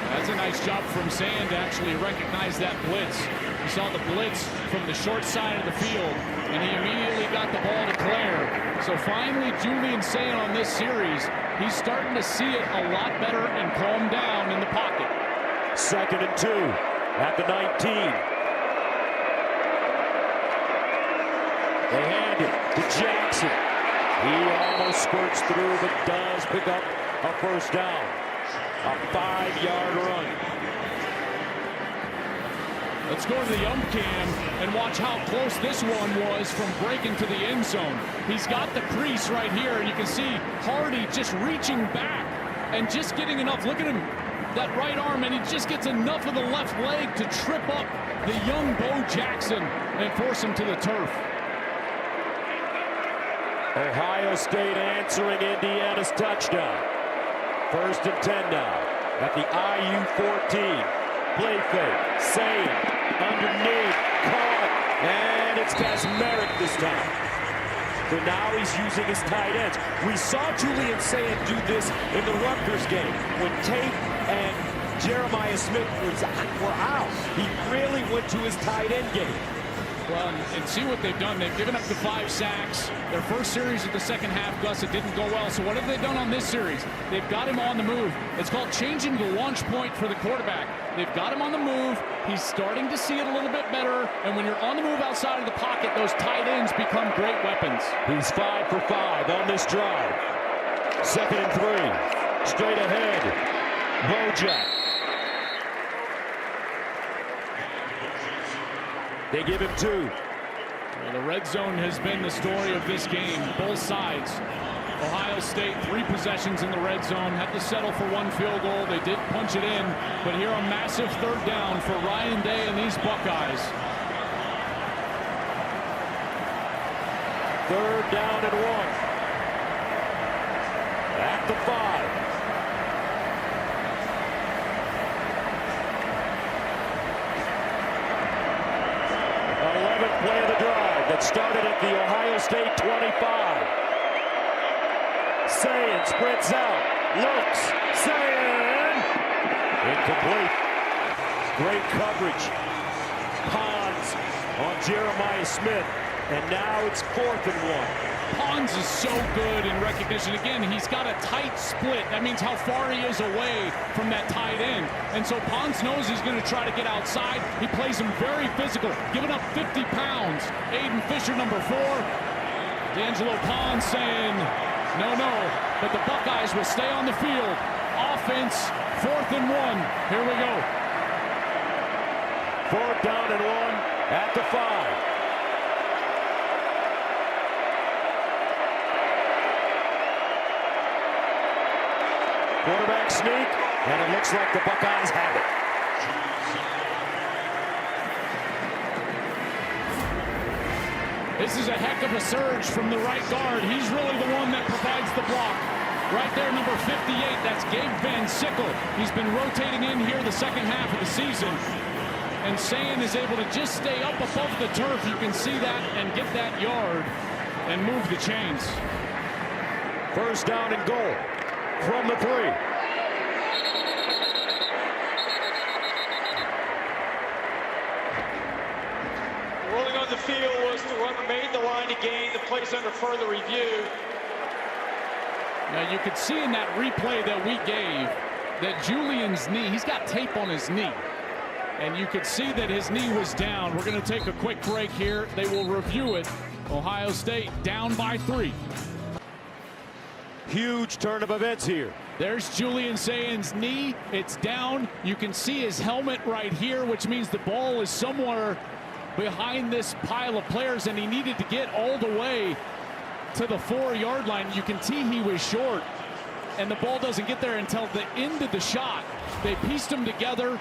That's a nice job from Sayin to actually recognize that blitz. He saw the blitz from the short side of the field, and he immediately got the ball to Claire. So finally, Julian Sayin on this series, he's starting to see it a lot better and calm down in the pocket. 2nd and 2 at the 19. They hand it to Jackson. He almost squirts through, but does pick up a first down. A 5-yard run. Let's go to the ump cam and watch how close this one was from breaking to the end zone. He's got the crease right here, and you can see Hardy just reaching back and just getting enough. Look at him, that right arm, and he just gets enough of the left leg to trip up the young Bo Jackson and force him to the turf. Ohio State answering Indiana's touchdown. 1st and 10 now at the IU 14. Play fake. Sayin underneath. Caught. And it's Kazmarek this time. So now he's using his tight ends. We saw Julian Sayin do this in the Rutgers game when Tate and Jeremiah Smith were out. He really went to his tight end game. Well, and see what they've done. They've given up the 5 sacks. Their first series of the second half, Gus, it didn't go well. So what have they done on this series? They've got him on the move. It's called changing the launch point for the quarterback. They've got him on the move. He's starting to see it a little bit better. And when you're on the move outside of the pocket, those tight ends become great weapons. He's 5 for 5 on this drive. 2nd and 3. Straight ahead. Bojack. They give him 2. Well, the red zone has been the story of this game, both sides. Ohio State, 3 possessions in the red zone, had to settle for 1 field goal. They did punch it in, but here a massive 3rd down for Ryan Day and these Buckeyes. 3rd down and 1. At the 5. Play of the drive that started at the Ohio State 25. Sayin sprints out, looks, Sayin! Incomplete. Great coverage. Pons on Jeremiah Smith, and now it's 4th and 1. Pons is so good in recognition. Again, he's got a tight split. That means how far he is away from that tight end. And so Pons knows he's going to try to get outside. He plays him very physical, giving up 50 pounds. Aiden Fisher, number 4. D'Angelo Pons saying, no, but the Buckeyes will stay on the field. Offense, 4th and 1. Here we go. 4th down and 1 at the 5. Quarterback sneak, and it looks like the Buckeyes have it. This is a heck of a surge from the right guard. He's really the one that provides the block. Right there, number 58, that's Gabe Van Sickle. He's been rotating in here the second half of the season. And Sayin is able to just stay up above the turf. You can see that and get that yard and move the chains. 1st down and goal from the 3. the field was the runner made the line to gain. The play's under further review. Now you could see in that replay that we gave that Julian's knee, he's got tape on his knee. And you could see that his knee was down. We're going to take a quick break here. They will review it. Ohio State down by 3. Huge turn of events here. There's Julian Sayins's knee. It's down. You can see his helmet right here, which means the ball is somewhere behind this pile of players, and he needed to get all the way to the 4-yard line. You can see he was short, and the ball doesn't get there until the end of the shot. They pieced them together,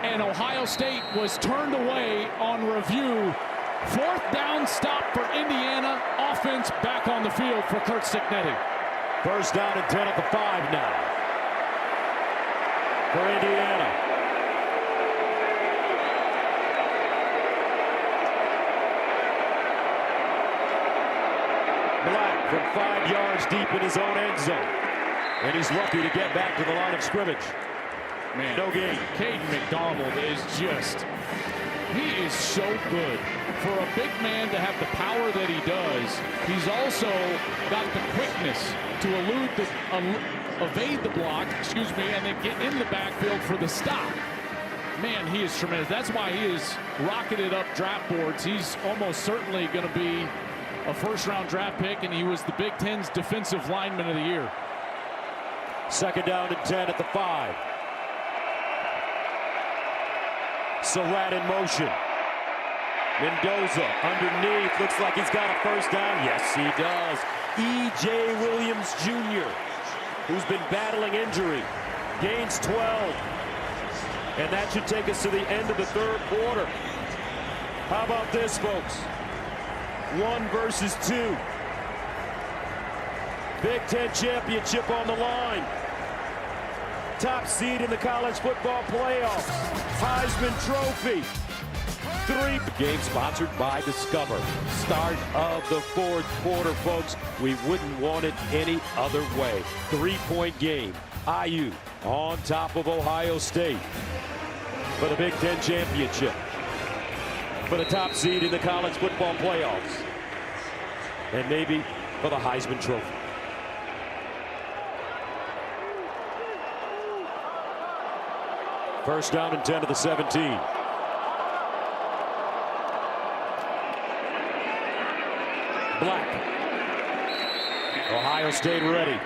and Ohio State was turned away on review. 4th down stop for Indiana. Offense back on the field for Curt Cignetti. First down and 10 at the 5 now for Indiana. Black from 5 yards deep in his own end zone. And he's lucky to get back to the line of scrimmage. Man, no gain. Caden McDonald is just, he is so good. For a big man to have the power that he does, he's also got the quickness to evade the block, and then get in the backfield for the stop. Man, he is tremendous. That's why he is rocketed up draft boards. He's almost certainly going to be a first-round draft pick, and he was the Big Ten's defensive lineman of the year. Second down and 10 at the 5. Surratt in motion. Mendoza underneath. Looks like he's got a first down. Yes, he does. E.J. Williams Jr., who's been battling injury, gains 12. And that should take us to the end of the 3rd quarter. How about this, folks? 1 versus 2. Big Ten championship on the line. Top seed in the college football playoffs. Heisman Trophy. 3. Game sponsored by Discover. Start of the 4th quarter, folks. We wouldn't want it any other way. 3-point game. IU on top of Ohio State for the Big Ten championship. For the top seed in the college football playoffs. And maybe for the Heisman Trophy. First down and 10 to the 17. Black. Ohio State ready.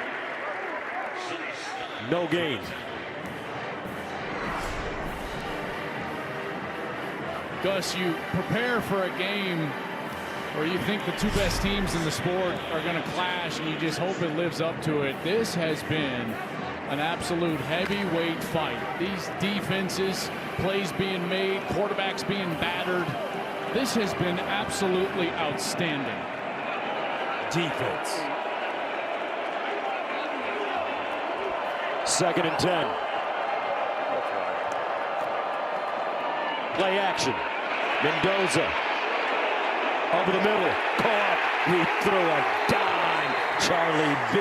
No gain. Gus, you prepare for a game where you think the 2 best teams in the sport are going to clash, and you just hope it lives up to it. This has been an absolute heavyweight fight. These defenses, plays being made, quarterbacks being battered. This has been absolutely outstanding. Defense. 2nd and 10. Play action. Mendoza. Over the middle. Caught. He threw a dime. Charlie B.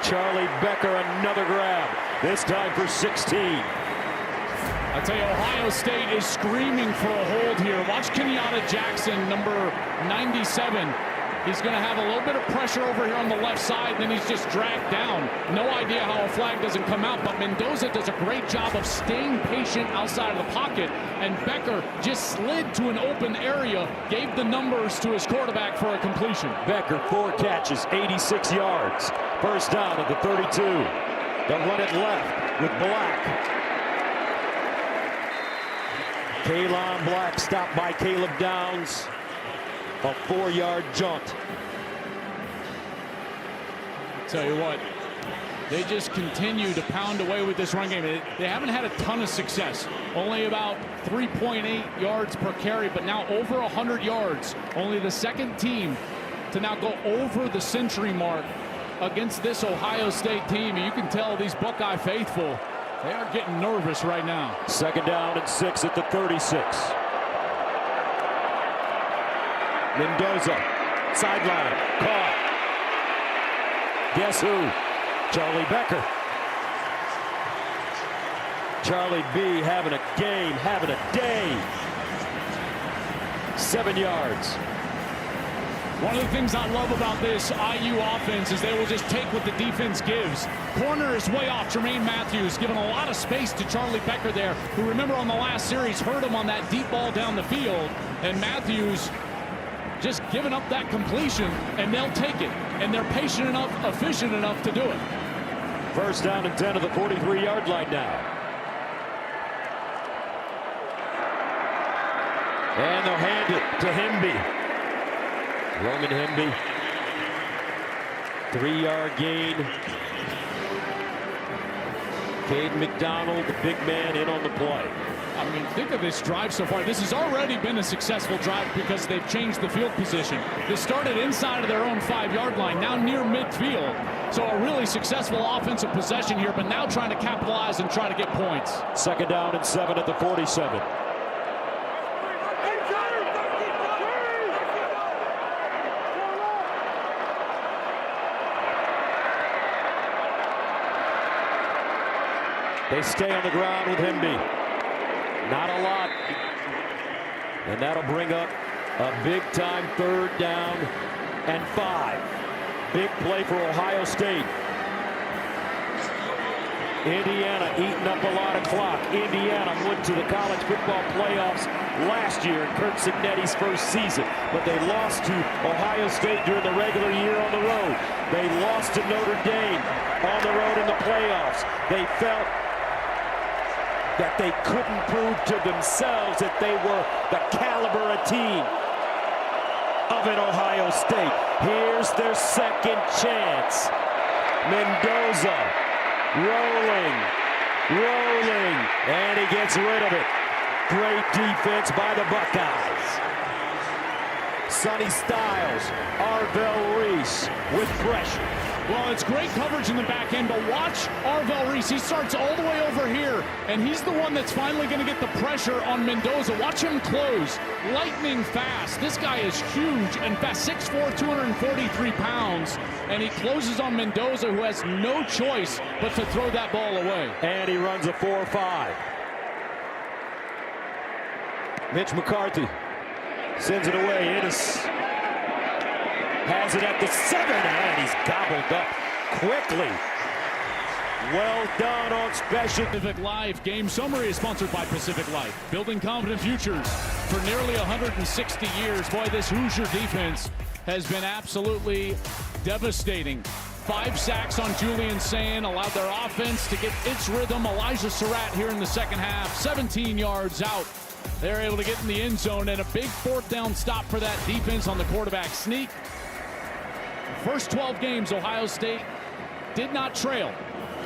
Charlie Becker, another grab. This time for 16. I tell you, Ohio State is screaming for a hold here. Watch Kenyatta Jackson, number 97. He's going to have a little bit of pressure over here on the left side, and then he's just dragged down. No idea how a flag doesn't come out, but Mendoza does a great job of staying patient outside of the pocket, and Becker just slid to an open area, gave the numbers to his quarterback for a completion. Becker, 4 catches, 86 yards. First down at the 32. They'll run it left with Black. Kalon Black stopped by Caleb Downs. A 4-yard jaunt. Tell you what, they just continue to pound away with this run game. They haven't had a ton of success. Only about 3.8 yards per carry, but now over 100 yards. Only the 2nd team to now go over the century mark against this Ohio State team. And you can tell these Buckeye faithful, they are getting nervous right now. 2nd down and 6 at the 36. Mendoza, sideline, caught. Guess who? Charlie Becker. Charlie B having a game, having a day. 7 yards. One of the things I love about this IU offense is they will just take what the defense gives. Corner is way off. Jermaine Matthews giving a lot of space to Charlie Becker there, who, remember, on the last series hurt him on that deep ball down the field. And Matthews just giving up that completion, and they'll take it. And they're patient enough, efficient enough to do it. First down and 10 of the 43-yard line now. And they'll hand it to Hemby. Roman Hemby. 3-yard gain. Caden McDonald, the big man, in on the play. I mean, think of this drive so far. This has already been a successful drive because they've changed the field position. They started inside of their own 5-yard line, now near midfield. So a really successful offensive possession here, but now trying to capitalize and try to get points. Second down and 7 at the 47. They stay on the ground with Hemby. Not a lot. And that'll bring up a big-time 3rd down and 5. Big play for Ohio State. Indiana eating up a lot of clock. Indiana went to the college football playoffs last year in Curt Cignetti's first season, but they lost to Ohio State during the regular year on the road. They lost to Notre Dame on the road in the playoffs. They felt that they couldn't prove to themselves that they were the caliber of team of an Ohio State. Here's their second chance. Mendoza rolling, and he gets rid of it. Great defense by the Buckeyes. Sonny Styles, Arvell Reese with pressure. Well, it's great coverage in the back end, but watch Arvell Reese. He starts all the way over here, and he's the one that's finally going to get the pressure on Mendoza. Watch him close. Lightning fast. This guy is huge and fast, 6'4", 243 pounds, and he closes on Mendoza, who has no choice but to throw that ball away. And he runs a 4-5. Mitch McCarthy sends it away. Ennis has it at the 7, and he's gobbled up quickly. Well done on special. Pacific Life game summary is sponsored by Pacific Life. Building confident futures for nearly 160 years. Boy, this Hoosier defense has been absolutely devastating. 5 sacks on Julian Sayin allowed their offense to get its rhythm. Elijah Surratt here in the second half, 17 yards out. They're able to get in the end zone, and a big 4th down stop for that defense on the quarterback sneak. First 12 games, Ohio State did not trail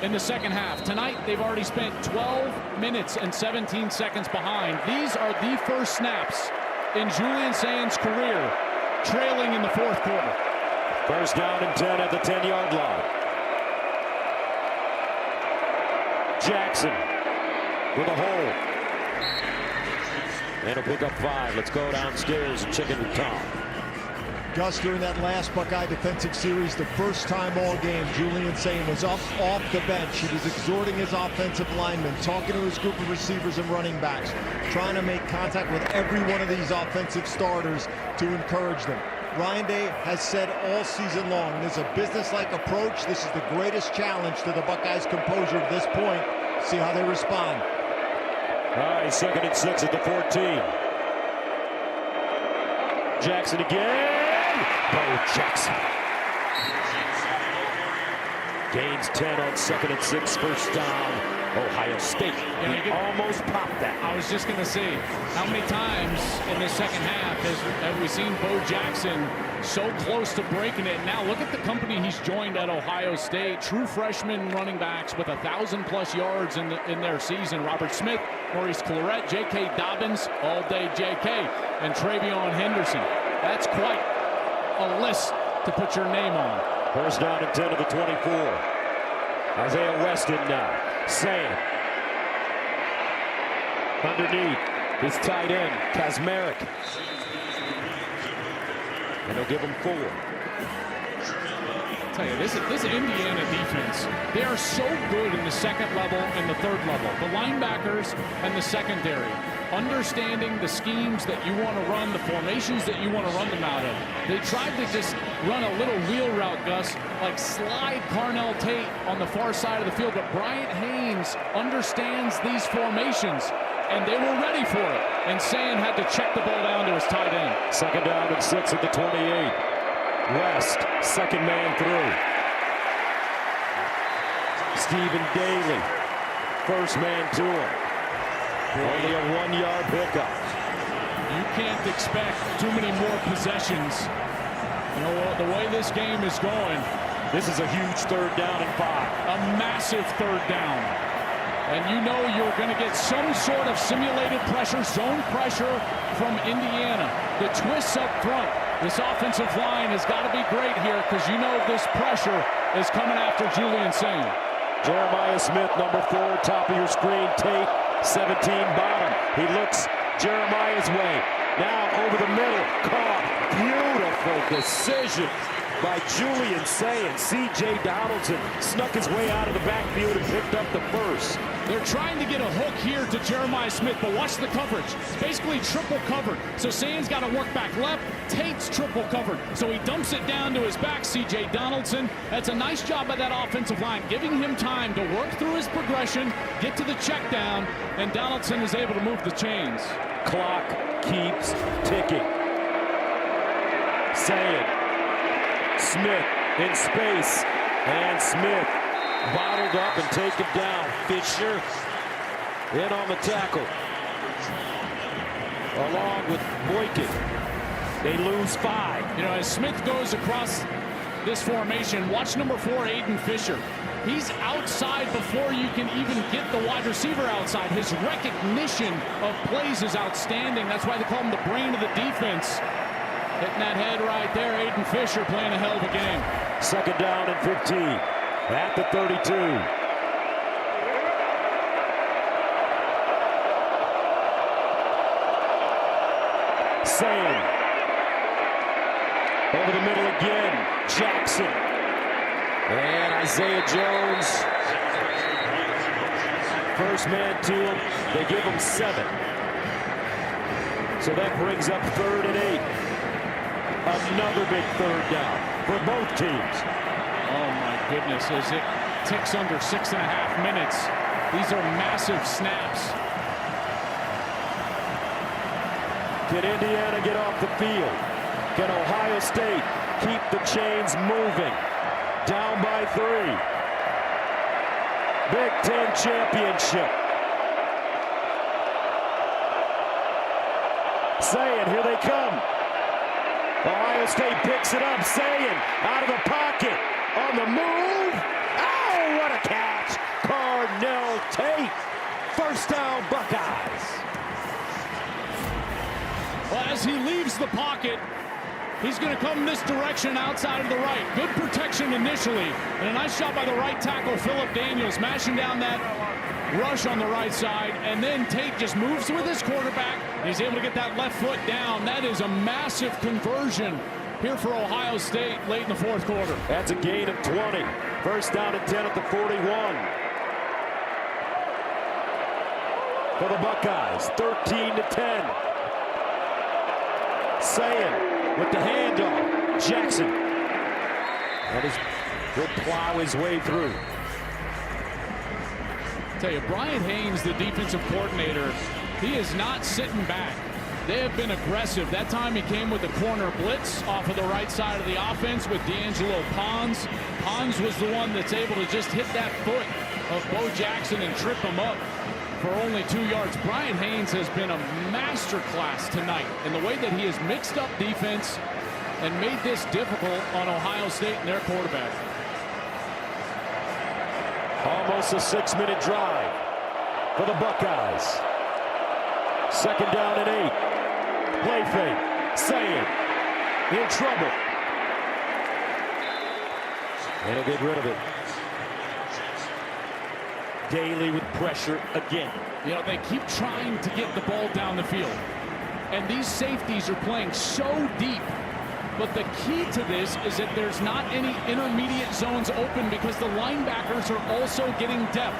in the second half. Tonight, they've already spent 12 minutes and 17 seconds behind. These are the first snaps in Julian Sayin's career, trailing in the 4th quarter. First down and 10 at the 10-yard line. Jackson with a hole. And he'll pick up 5. Let's go downstairs and check in with Tom. Gus, during that last Buckeye defensive series, the first time all game, Julian Sayin was up off the bench. He was exhorting his offensive linemen, talking to his group of receivers and running backs, trying to make contact with every one of these offensive starters to encourage them. Ryan Day has said all season long, there's a business-like approach. This is the greatest challenge to the Buckeyes' composure at this point. See how they respond. All right, 2nd and 6 at the 14. Jackson again. Bo Jackson. Gains 10 on 2nd and 6, first down. Ohio State. He almost popped that. I was just going to say, how many times in the second half have we seen Bo Jackson so close to breaking it? Now look at the company he's joined at Ohio State. True freshman running backs with 1,000+ yards in their season. Robert Smith, Maurice Clarett, J.K. Dobbins, all-day J.K., and Travion Henderson. That's quite a list to put your name on. First down and 10 to the 24. Isaiah Weston now. Sayin underneath his tight end, Kazmarek. And they'll give him 4. I'll tell you, this Indiana defense, they are so good in the second level and the third level. The linebackers and the secondary. understanding the schemes that you want to run, the formations that you want to run them out of. They tried to just run a little wheel route, Gus, like slide Carnell Tate on the far side of the field, but Bryant Haynes understands these formations, and they were ready for it. And Sayin had to check the ball down to his tight end. 2nd down and 6 at the 28. West, second man through. Stephen Daly, first man to him. Only a 1-yard pickup. You can't expect too many more possessions. You know, the way this game is going, this is a huge 3rd down and 5. A massive 3rd down. And you know you're going to get some sort of simulated pressure, zone pressure from Indiana. The twists up front. This offensive line has got to be great here because you know this pressure is coming after Julian Sayin. Jeremiah Smith, number 4, top of your screen. Tate, 17 bottom. He looks Jeremiah's way. Now over the middle. Caught. Beautiful decision by Julian Sayin. C.J. Donaldson snuck his way out of the backfield and picked up the first. They're trying to get a hook here to Jeremiah Smith, but watch the coverage. It's basically triple covered. So Sayin's got to work back left. Tate's triple covered. So he dumps it down to his back, C.J. Donaldson. That's a nice job by that offensive line, giving him time to work through his progression, get to the check down, and Donaldson is able to move the chains. Clock keeps ticking. Sayin. Smith in space, and Smith bottled up and taken down. Fisher in on the tackle, along with Boykin. They lose 5. You know, as Smith goes across this formation, watch number 4, Aiden Fisher. He's outside before you can even get the wide receiver outside. His recognition of plays is outstanding. That's why they call him the brain of the defense. Hitting that head right there, Aiden Fisher playing a hell of a game. 2nd down and 15 at the 32. Sayin. Over the middle again. Jackson. And Isaiah Jones. First man to him. They give him 7. So that brings up 3rd and 8. Another big 3rd down for both teams. Oh my goodness, as it ticks under 6.5 minutes. These are massive snaps. Can Indiana get off the field? Can Ohio State keep the chains moving? Down by 3. Big Ten championship. Sayin, here they come. Ohio State picks it up. Sayin out of the pocket. On the move. Oh, what a catch. Carnell Tate. First down, Buckeyes. Well, as he leaves the pocket, he's going to come this direction outside of the right. Good protection initially. And a nice shot by the right tackle, Philip Daniels, mashing down that rush on the right side. And then Tate just moves with his quarterback. He's able to get that left foot down. That is a massive conversion here for Ohio State late in the 4th quarter. That's a gain of 20. First down and 10 at the 41. For the Buckeyes, 13-10. Sayin with the handoff. Jackson. And he'll plow his way through. I tell you, Bryant Haynes, the defensive coordinator, he is not sitting back. They have been aggressive. That time he came with the corner blitz off of the right side of the offense with D'Angelo Pons. Pons was the one that's able to just hit that foot of Bo Jackson and trip him up for only 2 yards. Bryant Haynes has been a masterclass tonight in the way that he has mixed up defense and made this difficult on Ohio State and their quarterback. Almost a 6-minute drive for the Buckeyes. 2nd down and 8. Play fake. Sayin in trouble. And he'll get rid of it. Daly with pressure again. You know, they keep trying to get the ball down the field. And these safeties are playing so deep. But the key to this is that there's not any intermediate zones open because the linebackers are also getting depth.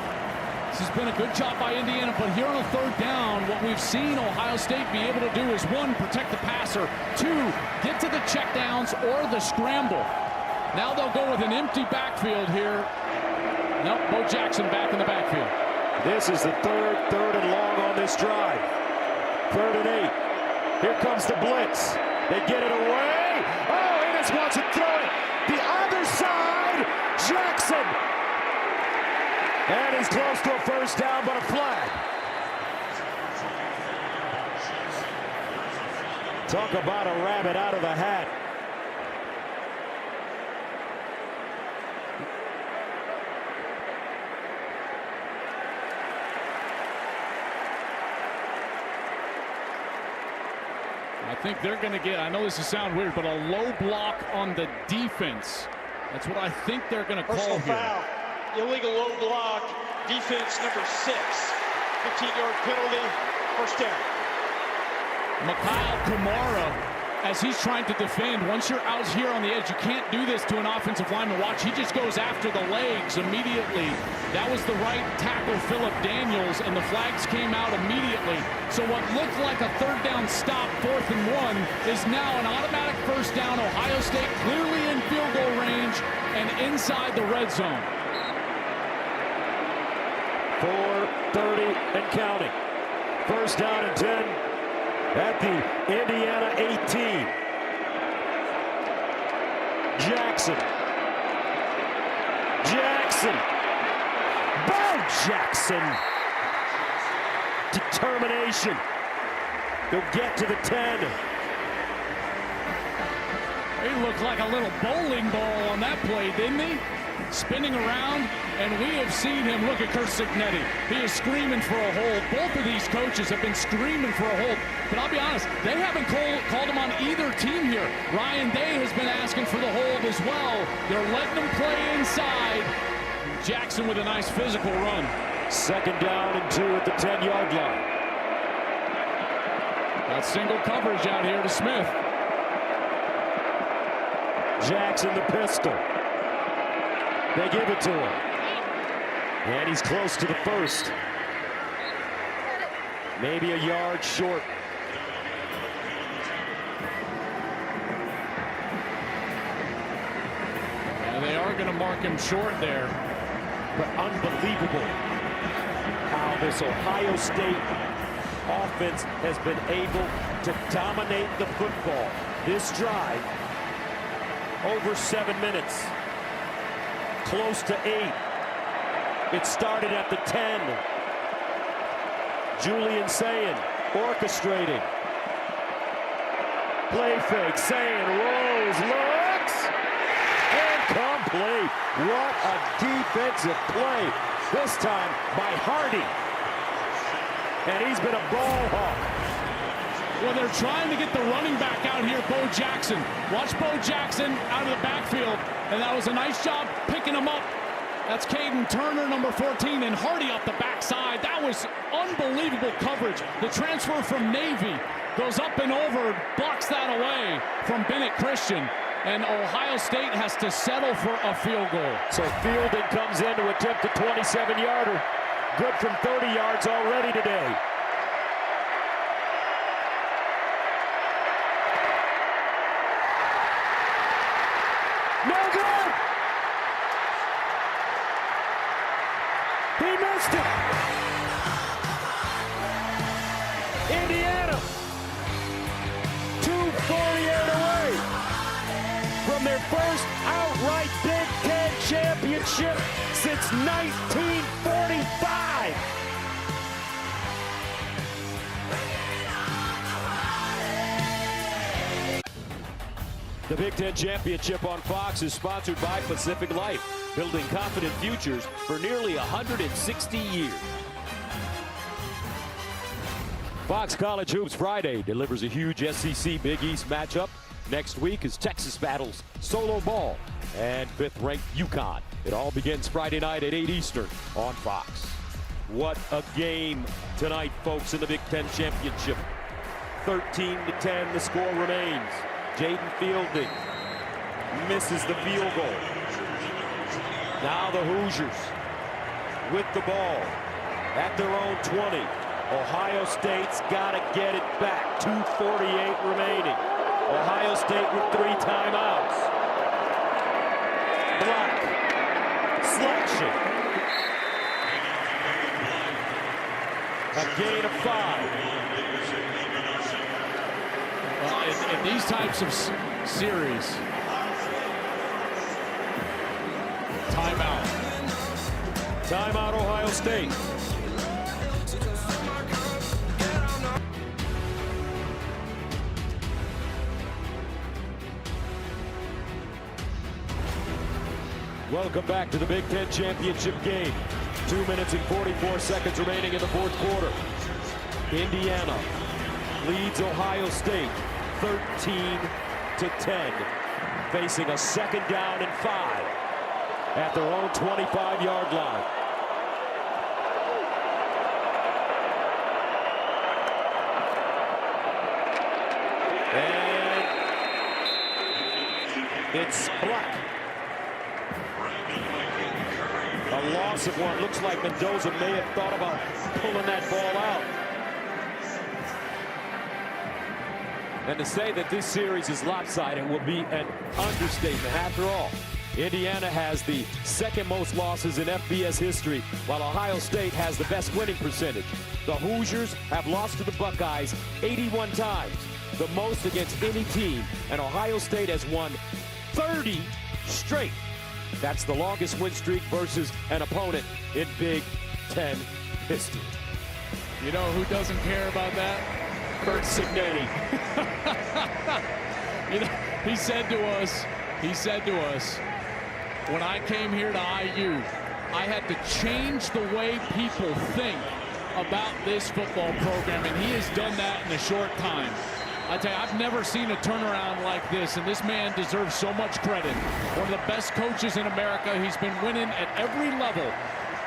This has been a good job by Indiana, but here on a third down, what we've seen Ohio State be able to do is, one, protect the passer, two, get to the checkdowns or the scramble. Now they'll go with an empty backfield here. Nope, Bo Jackson back in the backfield. This is the third and long on this drive. 3rd and 8. Here comes the blitz. They get it away. Oh, he just wants to throw it. The other side, Jackson. And he's close to a first down, but a flag. Talk about a rabbit out of the hat. I think they're going to get, I know this will sound weird, but a low block on the defense. That's what I think they're going to call here. Foul. Illegal low block. Defense number 6. 15-yard penalty. First down. Mikhail Kamara, as he's trying to defend, once you're out here on the edge, you can't do this to an offensive lineman. Watch, he just goes after the legs immediately. That was the right tackle, Philip Daniels, and the flags came out immediately. So what looked like a third down stop, 4th and 1, is now an automatic first down. Ohio State clearly in field goal range and inside the red zone. 4:30 and counting. First down and 10 at the Indiana 18. Jackson. Bo Jackson. Determination. He'll get to the 10. He looked like a little bowling ball on that play, didn't he? Spinning around, and we have seen him. Look at Curt Cignetti. He is screaming for a hold. Both of these coaches have been screaming for a hold. But I'll be honest, they haven't called him on either team here. Ryan Day has been asking for the hold as well. They're letting him play inside. Jackson with a nice physical run. 2nd down and 2 at the 10-yard line. Got single coverage out here to Smith. Jackson the pistol. They give it to him. And he's close to the first. Maybe a yard short. And they are going to mark him short there. But unbelievable how this Ohio State offense has been able to dominate the football. This drive, over 7 minutes. Close to 8. It started at the 10. Julian Sayin orchestrating. Play fake. Sayin rolls, looks, and complete. What a defensive play. This time by Hardy. And he's been a ball hawk. Well, they're trying to get the running back out here, Bo Jackson. Watch Bo Jackson out of the backfield. And that was a nice job picking him up. That's Caden Turner, number 14, and Hardy up the backside. That was unbelievable coverage. The transfer from Navy goes up and over, blocks that away from Bennett Christian. And Ohio State has to settle for a field goal. So Fielding comes in to attempt a 27-yarder. Good from 30 yards already today. No good! He missed it! Indiana, 2:48 away from their first outright Big Ten championship since 1945. The Big Ten Championship on Fox is sponsored by Pacific Life, building confident futures for nearly 160 years. Fox College Hoops Friday delivers a huge SEC Big East matchup. Next week is Texas battles Solo Ball and 5th-ranked UConn. It all begins Friday night at 8 Eastern on Fox. What a game tonight, folks, in the Big Ten Championship. 13-10, the score remains. Jaden Fielding misses the field goal. Now the Hoosiers with the ball. at their own 20. Ohio State's got to get it back. 2:48 remaining. Ohio State with 3 timeouts. Block. Selection. A gain of 5. In these types of series, timeout. Timeout, Ohio State. Welcome back to the Big Ten Championship game. 2 minutes and 44 seconds remaining in the fourth quarter. Indiana leads Ohio State 13-10, facing a 2nd down and 5 at their own 25-yard line. And it's Black. A loss of 1. Looks like Mendoza may have thought about pulling that ball out. And to say that this series is lopsided will be an understatement. After all, Indiana has the 2nd most losses in FBS history, while Ohio State has the best winning percentage. The Hoosiers have lost to the Buckeyes 81 times, the most against any team, and Ohio State has won 30 straight. That's the longest win streak versus an opponent in Big Ten history. You know who doesn't care about that? Curt Cignetti. You know, he said to us, when I came here to IU, I had to change the way people think about this football program, and he has done that in a short time. I tell you, I've never seen a turnaround like this, and this man deserves so much credit. One of the best coaches in America. He's been winning at every level,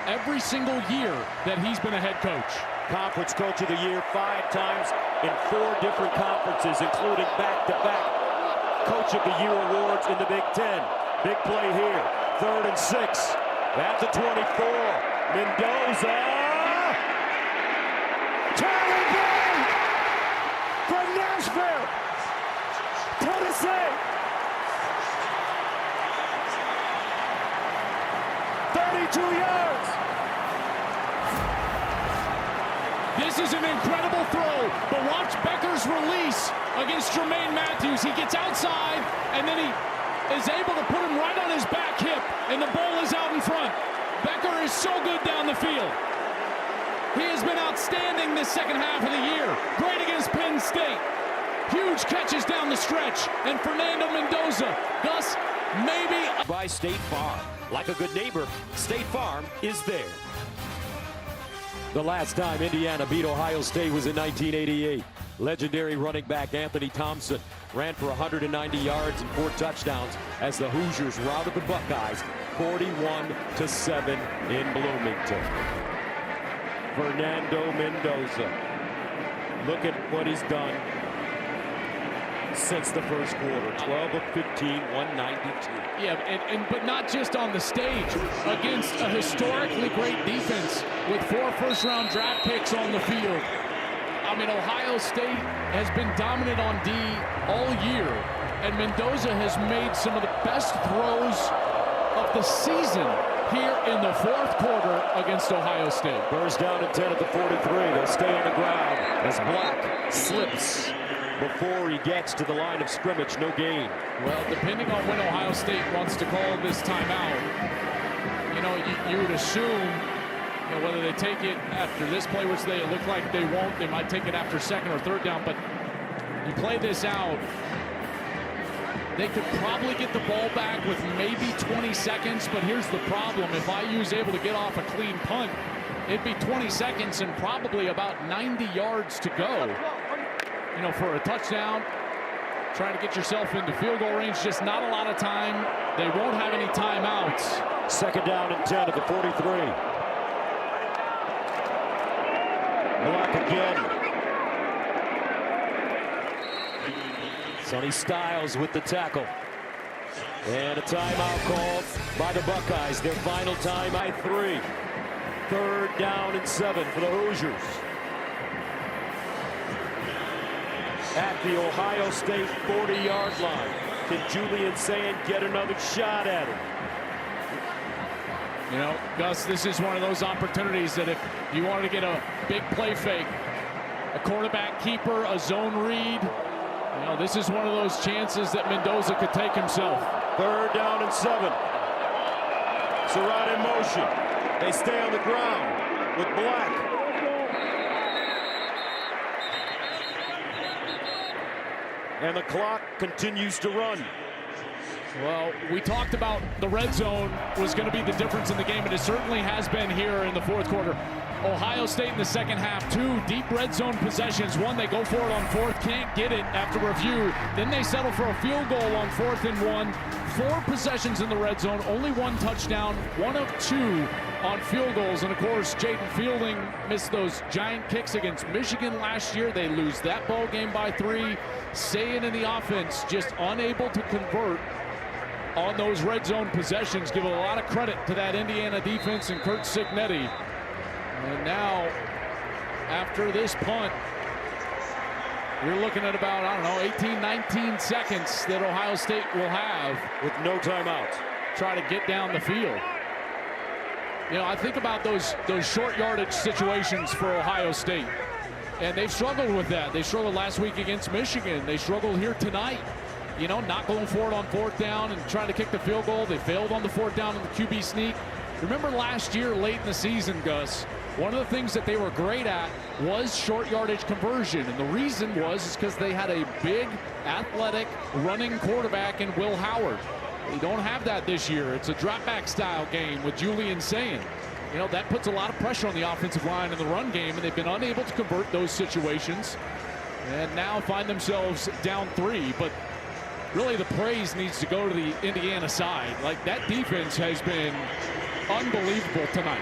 every single year that he's been a head coach. Conference Coach of the Year 5 times in 4 different conferences, including back-to-back Coach of the Year awards in the Big Ten. Big play here. 3rd and 6 at the 24. Mendoza. Taliban from Nashville, Tennessee. 32 yards. This is an incredible throw, but watch Becker's release against Jermaine Matthews. He gets outside, and then he is able to put him right on his back hip, and the ball is out in front. Becker is so good down the field. He has been outstanding this 2nd half of the year. Great against Penn State. Huge catches down the stretch, and Fernando Mendoza, Gus, maybe by State Farm. Like a good neighbor, State Farm is there. The last time Indiana beat Ohio State was in 1988. Legendary running back Anthony Thompson ran for 190 yards and 4 touchdowns as the Hoosiers routed the Buckeyes 41-7 in Bloomington. Fernando Mendoza. Look at what he's done since the first quarter. 12 of 15, 192. Yeah, but not just on the stage. Against a historically great defense with 4 first-round draft picks on the field. I mean, Ohio State has been dominant on D all year, and Mendoza has made some of the best throws of the season here in the 4th quarter against Ohio State. First down and 10 at the 43. They'll stay on the ground as Black slips before he gets to the line of scrimmage. No gain. Well, depending on when Ohio State wants to call this timeout, you know, you would assume, you know, whether they take it after this play, which they look like they won't, they might take it after 2nd or 3rd down, but you play this out, they could probably get the ball back with maybe 20 seconds, but here's the problem. If IU's able to get off a clean punt, it'd be 20 seconds and probably about 90 yards to go. You know, for a touchdown, trying to get yourself into field goal range, just not a lot of time. They won't have any timeouts. 2nd down and 10 at the 43. Block again. Sonny Styles with the tackle. And a timeout called by the Buckeyes. Their final time by 3. 3rd down and 7 for the Hoosiers. At the Ohio State 40-yard line. Can Julian Sayin get another shot at it? You know, Gus, this is one of those opportunities that if you wanted to get a big play fake, a quarterback keeper, a zone read, you know, this is one of those chances that Mendoza could take himself. 3rd down and 7. Surratt in motion. They stay on the ground with Black. And the clock continues to run. Well, we talked about the red zone was going to be the difference in the game, and it certainly has been here in the 4th quarter. Ohio State in the 2nd half, 2 deep red zone possessions. One, they go for it on 4th, can't get it after review. Then they settle for a field goal on 4th and 1. 4 possessions in the red zone, only 1 touchdown, 1 of 2 on field goals. And of course, Jaden Fielding missed those giant kicks against Michigan last year. They lose that ball game by 3. Sayin in the offense just unable to convert on those red zone possessions. Give a lot of credit to that Indiana defense and Curt Cignetti. And now, after this punt, you're looking at about, I don't know, 18, 19 seconds that Ohio State will have with no timeouts. Try to get down the field. You know, I think about those short yardage situations for Ohio State, and they've struggled with that. They struggled last week against Michigan. They struggled here tonight. You know, not going for it on 4th down and trying to kick the field goal. They failed on the 4th down in the QB sneak. Remember last year, late in the season, Gus, one of the things that they were great at was short yardage conversion. And the reason was because they had a big, athletic, running quarterback in Will Howard. They don't have that this year. It's a drop-back style game with Julian Sayin. You know, that puts a lot of pressure on the offensive line in the run game, and they've been unable to convert those situations. And now find themselves down 3. But really, the praise needs to go to the Indiana side. Like, that defense has been unbelievable tonight.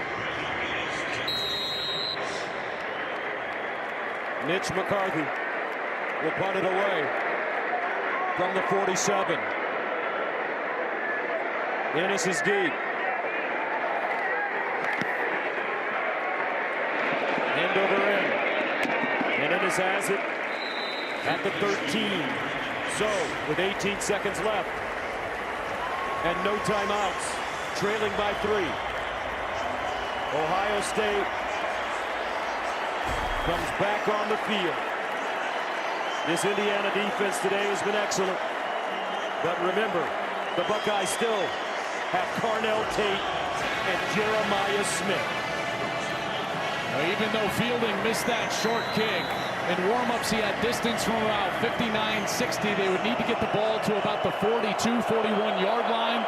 Mitch McCarthy will punt it away from the 47. Ennis is deep. End over end. And Ennis has it at the 13. So, with 18 seconds left and no timeouts, trailing by 3. Ohio State comes back on the field. This Indiana defense today has been excellent. But remember, the Buckeyes still have Carnell Tate and Jeremiah Smith. Now, even though Fielding missed that short kick, in warm-ups he had distance from about 59-60. They would need to get the ball to about the 42-41-yard line.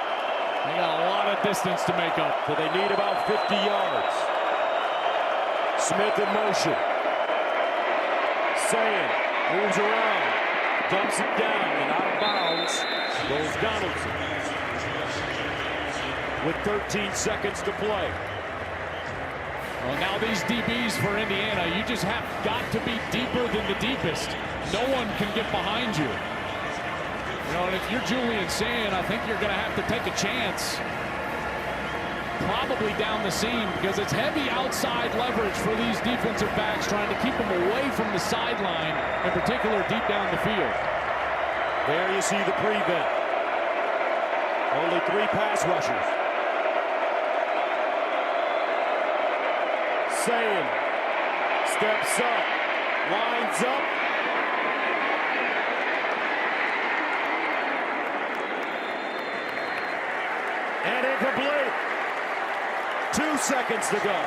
They got a lot of distance to make up. So they need about 50 yards. Smith in motion. Sayin moves around, dumps it down, and out of bounds goes Donaldson. With 13 seconds to play. Well, now these DBs for Indiana, you just have got to be deeper than the deepest. No one can get behind you. You know, and if you're Julian Sayin, I think you're going to have to take a chance. Probably down the seam, because it's heavy outside leverage for these defensive backs, trying to keep them away from the sideline, in particular deep down the field. There you see the prevent. Only 3 pass rushers. Sayin steps up, lines up. And incomplete. 2 seconds to go.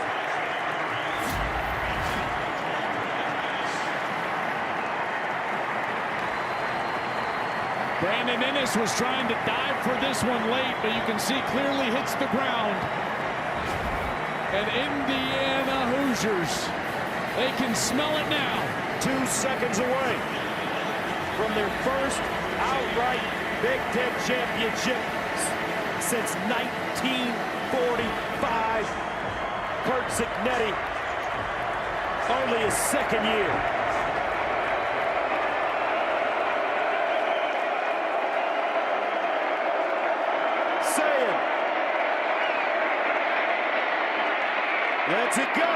Brandon Ennis was trying to dive for this one late, but you can see clearly hits the ground. And Indiana Hoosiers, they can smell it now. 2 seconds away from their first outright Big Ten championship since 1945. Curt Cignetti, only his 2nd year. Lets it go.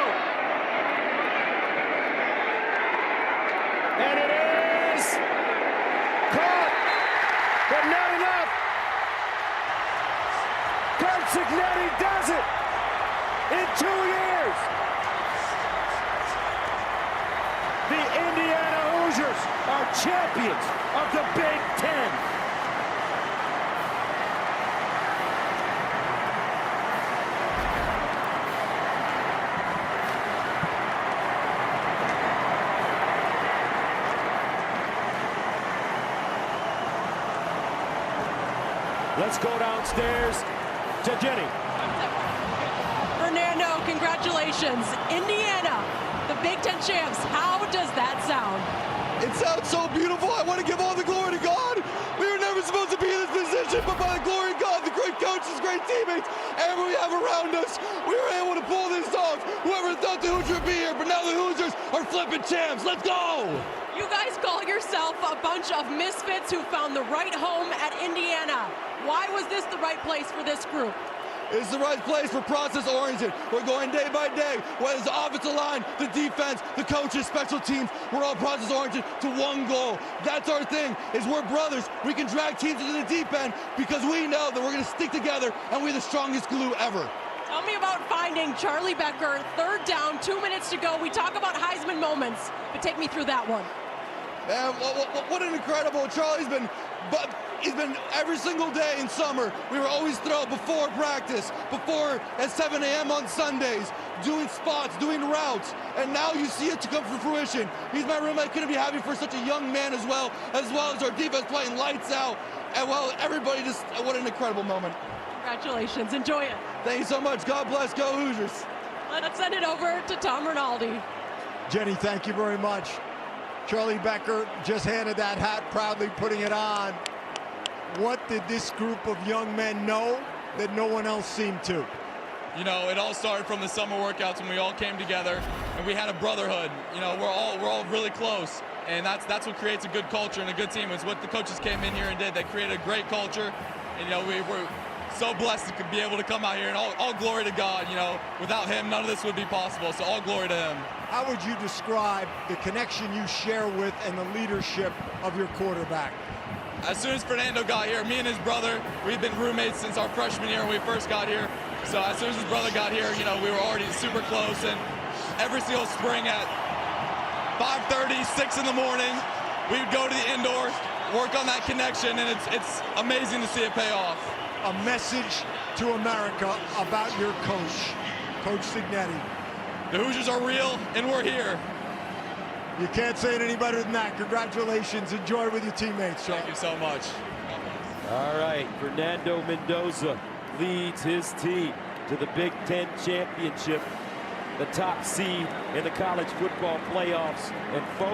And it is caught, but not enough. Coach Cignetti does it in 2 years. The Indiana Hoosiers are champions of the Big Ten. Let's go downstairs to Jenny. Fernando, congratulations. Indiana, the Big Ten champs. How does that sound? It sounds so beautiful. I want to give all the glory to God. We were never supposed to be in this position, but by the glory of God, the great coaches, great teammates, everyone we have around us, we were able to pull this off. Whoever thought the Hoosiers would be here, but now the Hoosiers are flipping champs. Let's go! You guys call yourself a bunch of misfits who found the right home at Indiana. Why was this the right place for this group? It's the right place for process-oriented. We're going day by day. Whether it's the offensive line, the defense, the coaches, special teams, we're all process-oriented to one goal. That's our thing, is we're brothers. We can drag teams into the deep end because we know that we're going to stick together and we're the strongest glue ever. Tell me about finding Charlie Becker, 3rd down, 2 minutes to go. We talk about Heisman moments, but take me through that one. Man, what an incredible, Charlie's been, he's been every single day in summer. We were always throwing before practice, before at 7 a.m. on Sundays, doing spots, doing routes, and now you see it to come to fruition. He's my roommate, couldn't be happy for such a young man as well as our defense playing lights out. And well, everybody just, what an incredible moment. Congratulations, enjoy it. Thank you so much, God bless, go Hoosiers. Let's send it over to Tom Rinaldi. Jenny, thank you very much. Charlie Becker just handed that hat, proudly putting it on. What did this group of young men know that no one else seemed to? You know, it all started from the summer workouts when we all came together and we had a brotherhood. You know, we're all really close, and that's what creates a good culture and a good team. It's what the coaches came in here and did. They created a great culture, and you know, we're so blessed to be able to come out here, and all glory to God. You know, without him, none of this would be possible, so all glory to him. How would you describe the connection you share with and the leadership of your quarterback? As soon as Fernando got here, me and his brother, we've been roommates since our freshman year when we first got here. So as soon as his brother got here, you know, we were already super close, and every single spring at 5:30, 6 in the morning, we would go to the indoor, work on that connection, and it's amazing to see it pay off. A message to America about your coach, Coach Cignetti. The Hoosiers are real, and we're here. You can't say it any better than that. Congratulations. Enjoy with your teammates, Charlie. Thank you so much. All right, Fernando Mendoza leads his team to the Big Ten championship, the top seed in the college football playoffs. And folks,